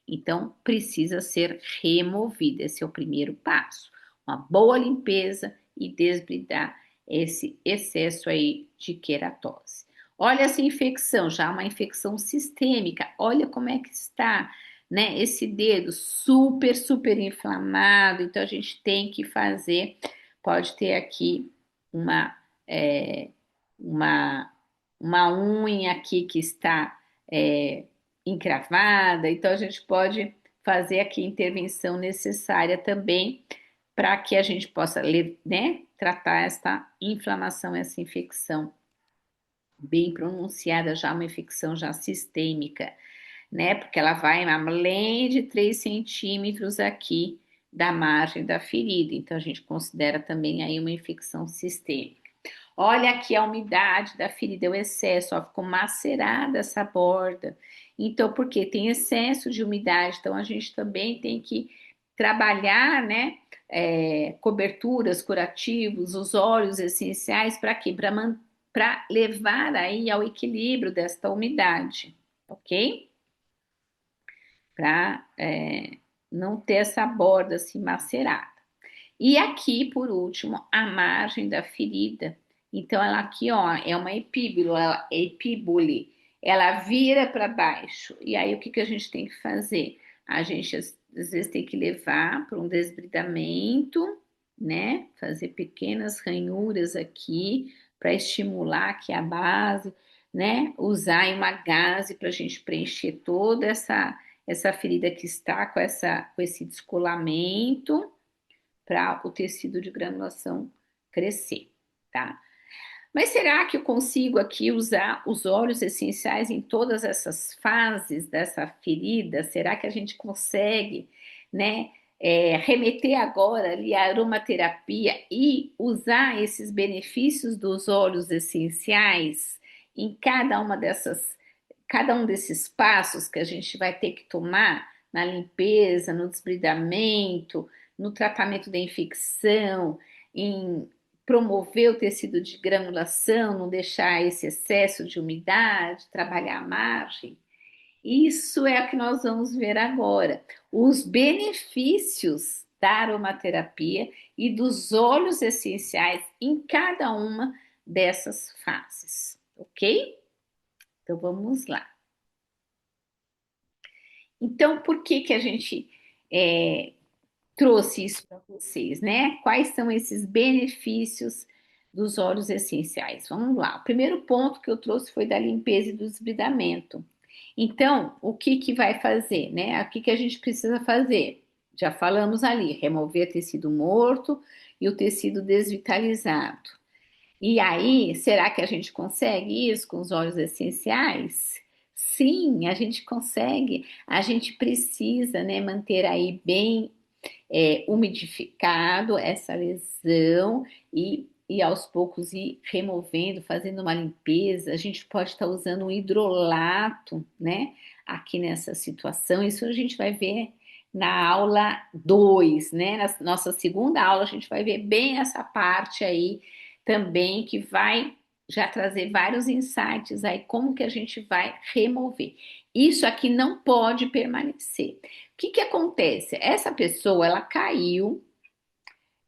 Então, precisa ser removida. Esse é o primeiro passo. Uma boa limpeza e desbridar esse excesso aí de queratose. Olha essa infecção, já uma infecção sistêmica. Olha como é que está, né? Esse dedo super, super inflamado. Então, a gente tem que fazer. Pode ter aqui uma, é, uma, uma unha aqui que está encravada, então a gente pode fazer aqui a intervenção necessária também para que a gente possa, né, tratar esta inflamação, essa infecção bem pronunciada, já uma infecção já sistêmica, né, porque ela vai além de 3 centímetros aqui da margem da ferida, então a gente considera também aí uma infecção sistêmica. Olha aqui a umidade da ferida, o excesso, ó, ficou macerada essa borda. Então, porque tem excesso de umidade, então a gente também tem que trabalhar, né, coberturas, curativos, os óleos essenciais, para quê? Para levar aí ao equilíbrio desta umidade, ok? Para não ter essa borda assim macerada. E aqui, por último, a margem da ferida. Então, ela aqui, ó, é uma epíbole. Ela vira para baixo. E aí, o que que a gente tem que fazer? A gente, às vezes, tem que levar para um desbridamento, né? Fazer pequenas ranhuras aqui para estimular aqui a base, né? Usar aí uma gaze para a gente preencher toda essa ferida que está com esse descolamento para o tecido de granulação crescer, tá? Mas será que eu consigo aqui usar os óleos essenciais em todas essas fases dessa ferida? Será que a gente consegue, né, remeter agora ali à aromaterapia e usar esses benefícios dos óleos essenciais em cada um desses passos que a gente vai ter que tomar na limpeza, no desbridamento, no tratamento da infecção, em promover o tecido de granulação, não deixar esse excesso de umidade, trabalhar a margem. Isso é o que nós vamos ver agora. Os benefícios da aromaterapia e dos óleos essenciais em cada uma dessas fases, ok? Então vamos lá. Então, por que que a gente é, trouxe isso para vocês, né? Quais são esses benefícios dos óleos essenciais? Vamos lá. O primeiro ponto que eu trouxe foi da limpeza e do desbridamento. Então, o que que vai fazer, né? O que que a gente precisa fazer? Já falamos ali, remover tecido morto e o tecido desvitalizado. E aí, será que a gente consegue isso com os óleos essenciais? Sim, a gente consegue. A gente precisa, né, manter aí bem umidificado essa lesão e aos poucos ir removendo, fazendo uma limpeza. A gente pode estar usando um hidrolato, né? Aqui nessa situação. Isso a gente vai ver na aula 2, né? Na nossa segunda aula, a gente vai ver bem essa parte aí também, que vai já trazer vários insights aí, como que a gente vai remover. Isso aqui não pode permanecer. O que que acontece? Essa pessoa, ela caiu,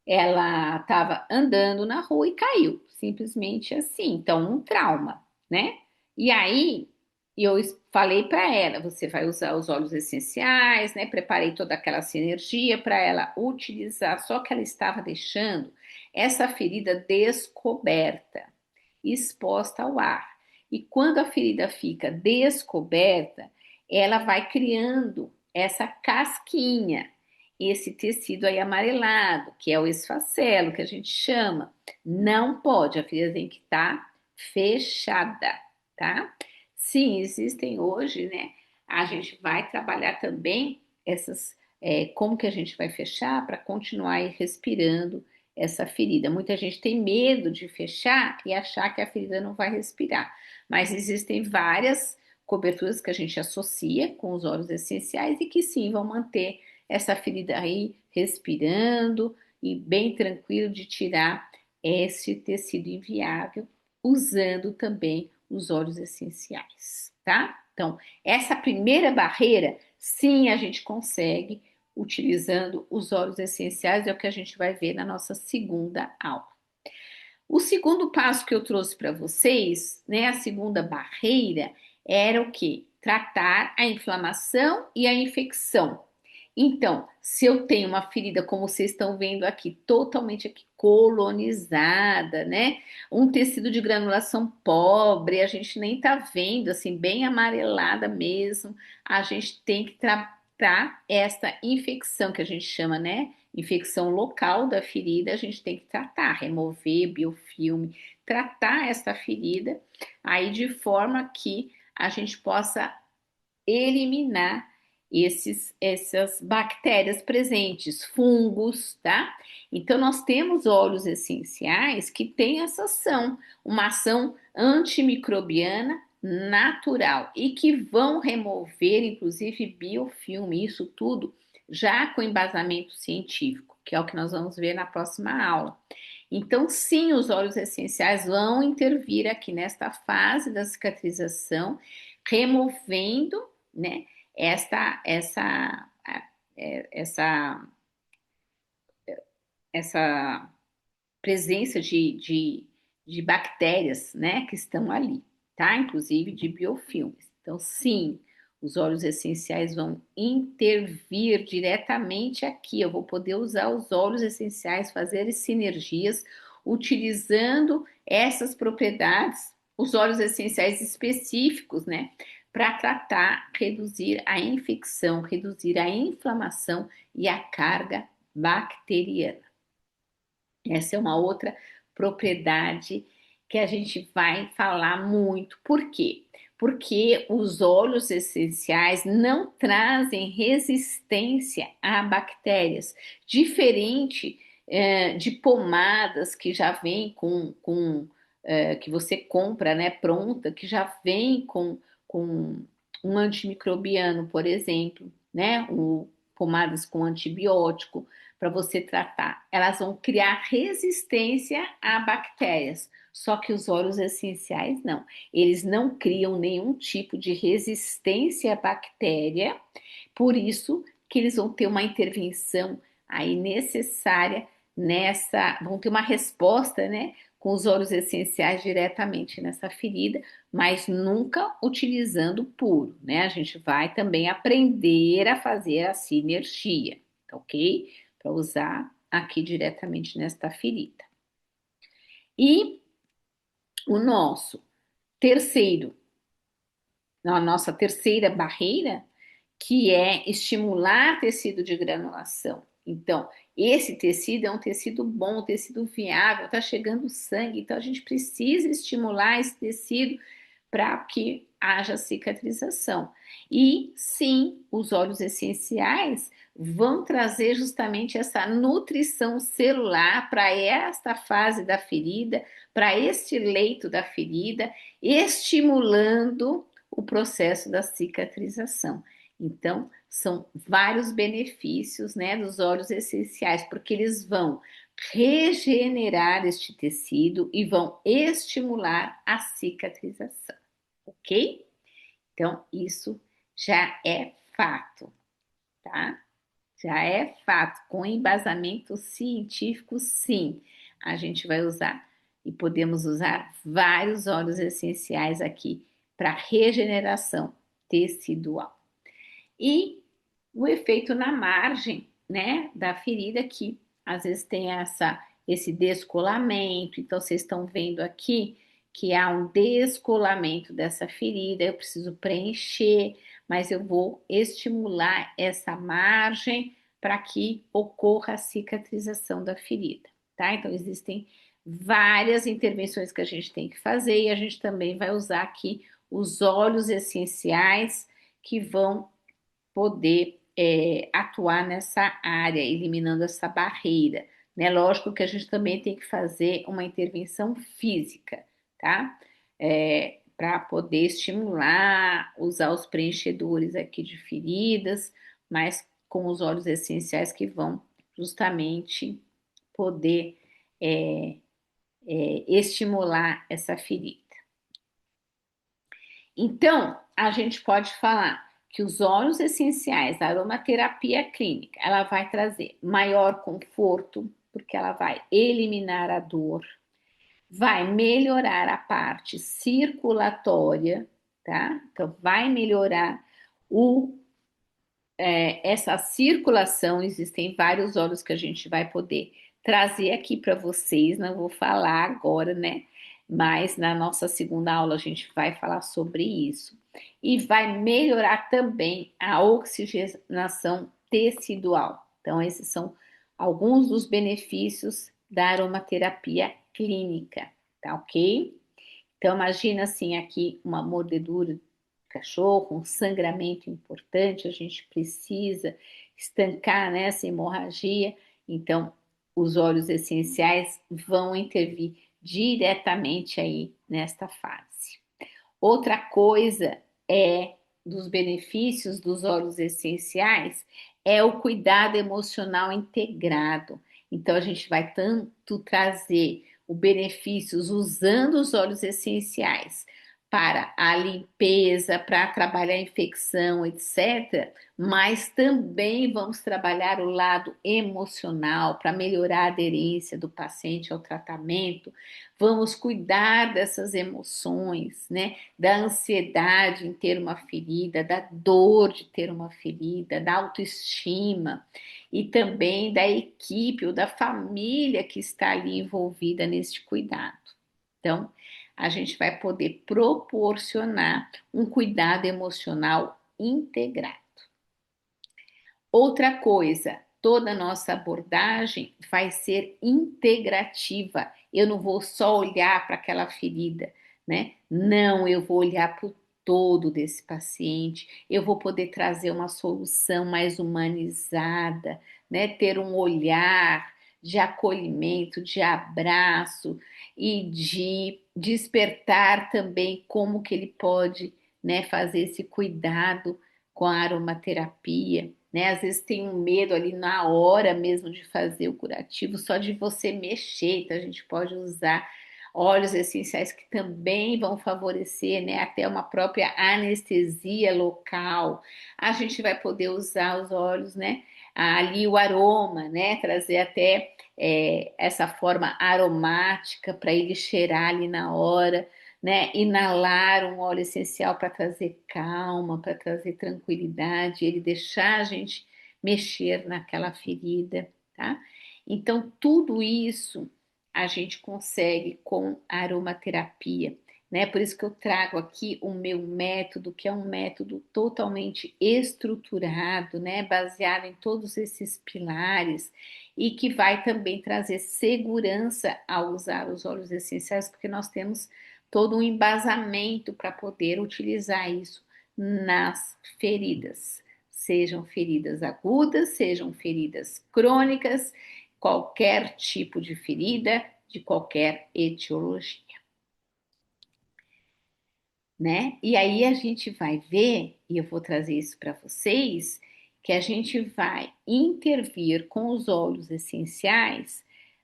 ela estava andando na rua e caiu, simplesmente assim. Então, um trauma, né? E aí, eu falei para ela: você vai usar os óleos essenciais, né? Preparei toda aquela sinergia para ela utilizar, só que ela estava deixando essa ferida descoberta, exposta ao ar. E quando a ferida fica descoberta, ela vai criando essa casquinha, esse tecido aí amarelado, que é o esfacelo, que a gente chama. Não pode, a ferida tem que estar fechada, tá? Sim, existem hoje, né? A gente vai trabalhar também como que a gente vai fechar para continuar aí respirando essa ferida. Muita gente tem medo de fechar e achar que a ferida não vai respirar, mas existem várias coberturas que a gente associa com os óleos essenciais e que sim vão manter essa ferida aí respirando e bem tranquilo de tirar esse tecido inviável, usando também os óleos essenciais, tá? Então, essa primeira barreira, sim, a gente consegue utilizando os óleos essenciais, é o que a gente vai ver na nossa segunda aula. O segundo passo que eu trouxe para vocês, né, a segunda barreira, era o que? Tratar a inflamação e a infecção. Então, se eu tenho uma ferida, como vocês estão vendo aqui, totalmente aqui colonizada, né? Um tecido de granulação pobre, a gente nem tá vendo, assim, bem amarelada mesmo. A gente tem que tratar essa infecção que a gente chama, né? Infecção local da ferida, a gente tem que tratar, remover biofilme, tratar essa ferida, aí de forma que a gente possa eliminar essas bactérias presentes, fungos, tá? Então, nós temos óleos essenciais que têm essa ação, uma ação antimicrobiana natural e que vão remover, inclusive, biofilme, isso tudo já com embasamento científico, que é o que nós vamos ver na próxima aula. Então, sim, os óleos essenciais vão intervir aqui nesta fase da cicatrização, removendo, né, esta, essa, essa, essa presença de bactérias, né, que estão ali, tá? Inclusive de biofilmes. Então, sim, os óleos essenciais vão intervir diretamente aqui. Eu vou poder usar os óleos essenciais, fazer sinergias, utilizando essas propriedades, os óleos essenciais específicos, né? Para tratar, reduzir a infecção, reduzir a inflamação e a carga bacteriana. Essa é uma outra propriedade que a gente vai falar muito. Por quê? Porque os óleos essenciais não trazem resistência a bactérias, diferente de pomadas que já vem que você compra, né, pronta, que já vem com um antimicrobiano, por exemplo, né, pomadas com antibiótico para você tratar. Elas vão criar resistência a bactérias. Só que os óleos essenciais não. Eles não criam nenhum tipo de resistência à bactéria, por isso que eles vão ter uma intervenção aí necessária vão ter uma resposta, né, com os óleos essenciais diretamente nessa ferida, mas nunca utilizando puro, né? A gente vai também aprender a fazer a sinergia, tá ok? Para usar aqui diretamente nesta ferida. E o nosso terceiro, a nossa terceira barreira, que é estimular tecido de granulação. Então, esse tecido é um tecido bom, um tecido viável, está chegando sangue, então a gente precisa estimular esse tecido para que haja cicatrização. E sim, os óleos essenciais vão trazer justamente essa nutrição celular para esta fase da ferida, para este leito da ferida, estimulando o processo da cicatrização. Então, são vários benefícios, né, dos óleos essenciais, porque eles vão regenerar este tecido e vão estimular a cicatrização, ok? Então, isso já é fato, tá? Já é fato, com embasamento científico, sim. A gente vai usar e podemos usar vários óleos essenciais aqui para regeneração tecidual. E o efeito na margem, né, da ferida que às vezes tem esse descolamento. Então vocês estão vendo aqui que há um descolamento dessa ferida, eu preciso preencher, mas eu vou estimular essa margem para que ocorra a cicatrização da ferida, tá? Então existem várias intervenções que a gente tem que fazer e a gente também vai usar aqui os óleos essenciais que vão poder atuar nessa área, eliminando essa barreira, né? Lógico que a gente também tem que fazer uma intervenção física, tá? Para poder estimular, usar os preenchedores aqui de feridas, mas com os óleos essenciais que vão justamente poder estimular essa ferida. Então, a gente pode falar que os óleos essenciais da aromaterapia clínica, ela vai trazer maior conforto, porque ela vai eliminar a dor, vai melhorar a parte circulatória, tá? Então, vai melhorar essa circulação. Existem vários óleos que a gente vai poder trazer aqui para vocês, não vou falar agora, né? Mas na nossa segunda aula a gente vai falar sobre isso. E vai melhorar também a oxigenação tecidual. Então, esses são alguns dos benefícios da aromaterapia clínica, tá ok? Então, imagina assim aqui uma mordedura de cachorro, um sangramento importante, a gente precisa estancar, né, essa hemorragia. Então, os óleos essenciais vão intervir diretamente aí nesta fase. Outra coisa dos benefícios dos óleos essenciais é o cuidado emocional integrado. Então a gente vai tanto trazer os benefícios usando os óleos essenciais para a limpeza, para trabalhar a infecção, etc. Mas também vamos trabalhar o lado emocional para melhorar a aderência do paciente ao tratamento. Vamos cuidar dessas emoções, né? Da ansiedade em ter uma ferida, da dor de ter uma ferida, da autoestima e também da equipe ou da família que está ali envolvida neste cuidado. Então, a gente vai poder proporcionar um cuidado emocional integrado. Outra coisa, toda a nossa abordagem vai ser integrativa. Eu não vou só olhar para aquela ferida, né? Não, eu vou olhar para o todo desse paciente. Eu vou poder trazer uma solução mais humanizada, né? Ter um olhar de acolhimento, de abraço e de despertar também como que ele pode, né, fazer esse cuidado com a aromaterapia, né? Às vezes tem um medo ali na hora mesmo de fazer o curativo, só de você mexer. Então a gente pode usar óleos essenciais que também vão favorecer, né? Até uma própria anestesia local. A gente vai poder usar os óleos, né? Ali o aroma, né? Trazer até essa forma aromática para ele cheirar ali na hora, né? Inalar um óleo essencial para trazer calma, para trazer tranquilidade, ele deixar a gente mexer naquela ferida, tá? Então, tudo isso a gente consegue com aromaterapia, né? Por isso que eu trago aqui o meu método, que é um método totalmente estruturado, né? Baseado em todos esses pilares e que vai também trazer segurança ao usar os óleos essenciais, porque nós temos todo um embasamento para poder utilizar isso nas feridas, sejam feridas agudas, sejam feridas crônicas, qualquer tipo de ferida, de qualquer etiologia, né? E aí a gente vai ver, e eu vou trazer isso para vocês, que a gente vai intervir com os óleos essenciais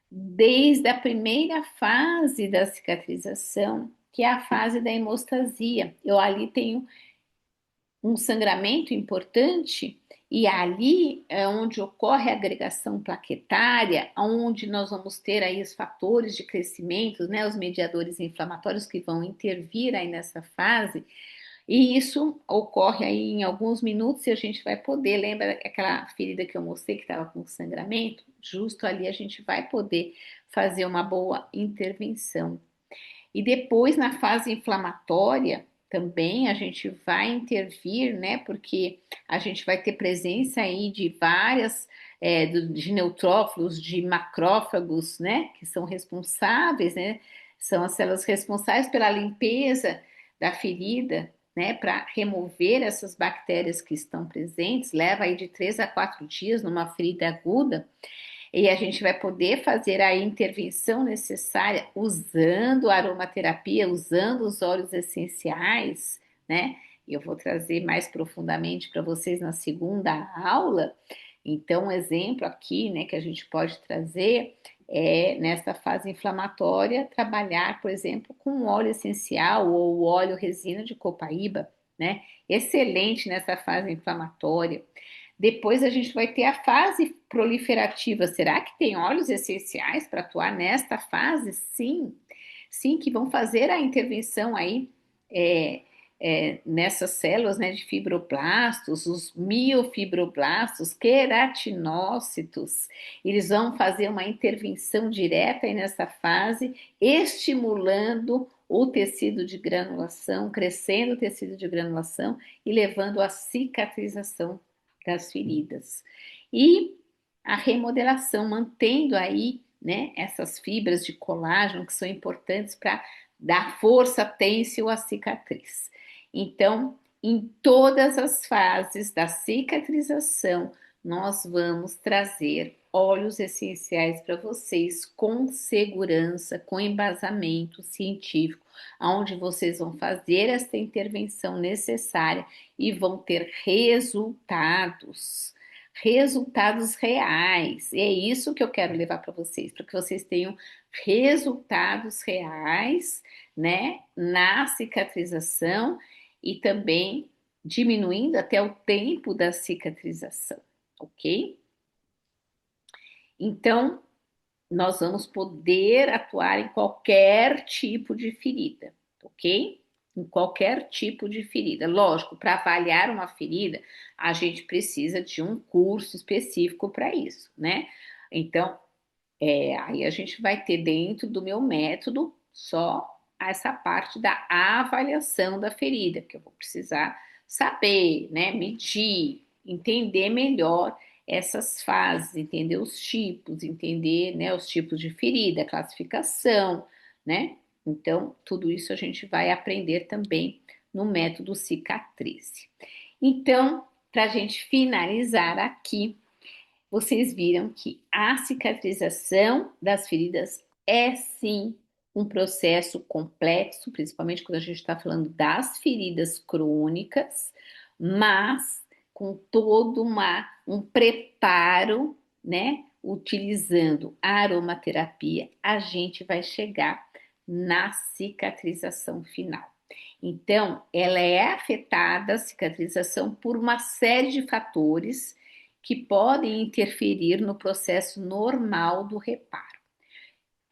desde a primeira fase da cicatrização, que é a fase da hemostasia. Eu ali tenho um sangramento importante e ali é onde ocorre a agregação plaquetária, onde nós vamos ter aí os fatores de crescimento, né, os mediadores inflamatórios que vão intervir aí nessa fase. E isso ocorre aí em alguns minutos e a gente vai poder, lembra aquela ferida que eu mostrei que estava com sangramento? Justo ali a gente vai poder fazer uma boa intervenção. E depois, na fase inflamatória, também a gente vai intervir, né? Porque a gente vai ter presença aí de várias, de neutrófilos, de macrófagos, né? Que são responsáveis, né? São as células responsáveis pela limpeza da ferida, né? Para remover essas bactérias que estão presentes. Leva aí de 3 a 4 dias numa ferida aguda. E a gente vai poder fazer a intervenção necessária usando a aromaterapia, usando os óleos essenciais, né? E eu vou trazer mais profundamente para vocês na segunda aula. Então, um exemplo aqui, né, que a gente pode trazer é nessa fase inflamatória, trabalhar, por exemplo, com óleo essencial ou óleo resina de copaíba, né? Excelente nessa fase inflamatória. Depois a gente vai ter a fase proliferativa. Será que tem óleos essenciais para atuar nesta fase? Sim, sim, que vão fazer a intervenção aí é, nessas células, né, de fibroblastos, os miofibroblastos, queratinócitos. Eles vão fazer uma intervenção direta aí nessa fase, estimulando o tecido de granulação, crescendo o tecido de granulação e levando à cicatrização das feridas. E a remodelação, mantendo aí, né, essas fibras de colágeno que são importantes para dar força, têncil à cicatriz. Então, em todas as fases da cicatrização, nós vamos trazer óleos essenciais para vocês com segurança, com embasamento científico, onde vocês vão fazer essa intervenção necessária e vão ter resultados, resultados reais. E é isso que eu quero levar para vocês, para que vocês tenham resultados reais, né, na cicatrização e também diminuindo até o tempo da cicatrização, ok? Então, nós vamos poder atuar em qualquer tipo de ferida, ok? Em qualquer tipo de ferida. Lógico, para avaliar uma ferida, a gente precisa de um curso específico para isso, né? Então, aí a gente vai ter dentro do meu método só essa parte da avaliação da ferida, que eu vou precisar saber, né? Medir, entender melhor essas fases, entender os tipos, entender, né, os tipos de ferida, classificação, né? Então, tudo isso a gente vai aprender também no método cicatriz. Então, para a gente finalizar aqui, vocês viram que a cicatrização das feridas é sim um processo complexo, principalmente quando a gente está falando das feridas crônicas, mas com todo um preparo, né? Utilizando a aromaterapia, a gente vai chegar na cicatrização final. Então, ela é afetada, a cicatrização, por uma série de fatores que podem interferir no processo normal do reparo.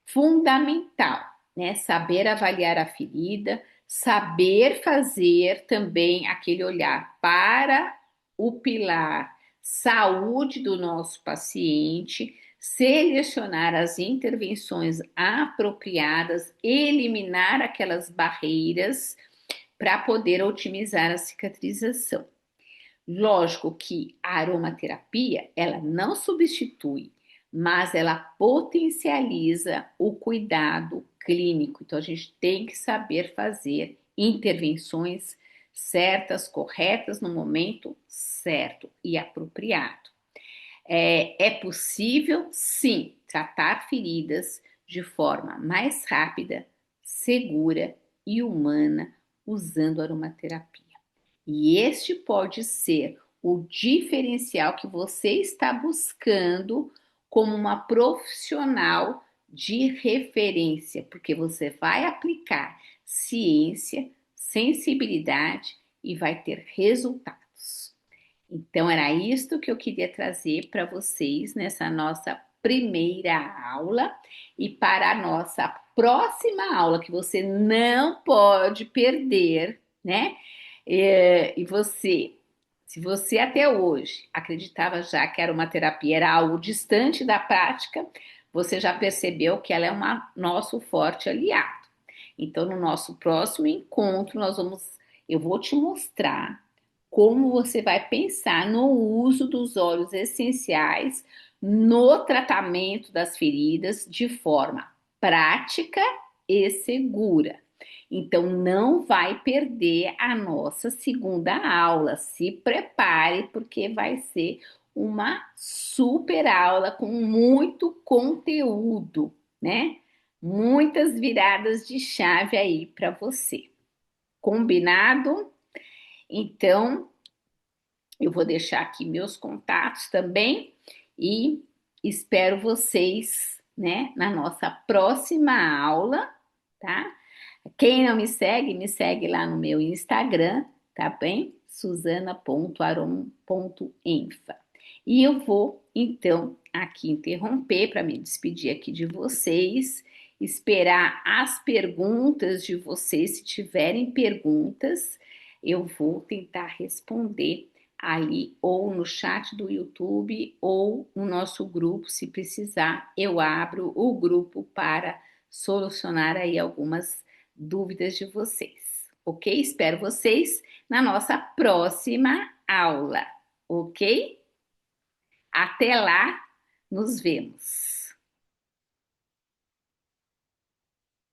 Fundamental, né? Saber avaliar a ferida, saber fazer também aquele olhar para o pilar saúde do nosso paciente, selecionar as intervenções apropriadas, eliminar aquelas barreiras para poder otimizar a cicatrização. Lógico que a aromaterapia, ela não substitui, mas ela potencializa o cuidado clínico. Então, a gente tem que saber fazer intervenções certas, corretas, no momento certo e apropriado. É possível, sim, tratar feridas de forma mais rápida, segura e humana usando aromaterapia. E este pode ser o diferencial que você está buscando como uma profissional de referência, porque você vai aplicar ciência, sensibilidade e vai ter resultados. Então, era isto que eu queria trazer para vocês nessa nossa primeira aula e para a nossa próxima aula, que você não pode perder, né? E você, se você até hoje acreditava já que era uma terapia, era algo distante da prática, você já percebeu que ela é nosso forte aliado. Então, no nosso próximo encontro, eu vou te mostrar como você vai pensar no uso dos óleos essenciais no tratamento das feridas de forma prática e segura. Então, não vai perder a nossa segunda aula. Se prepare, porque vai ser uma super aula com muito conteúdo, né? Muitas viradas de chave aí para você. Combinado? Então, eu vou deixar aqui meus contatos também e espero vocês, né, na nossa próxima aula, tá? Quem não me segue lá no meu Instagram, tá bem? Susana.aron.enfa. E eu vou, então, aqui interromper para me despedir aqui de vocês, esperar as perguntas de vocês, se tiverem perguntas, eu vou tentar responder ali ou no chat do YouTube ou no nosso grupo, se precisar, eu abro o grupo para solucionar aí algumas dúvidas de vocês, ok? Espero vocês na nossa próxima aula, ok? Até lá, nos vemos.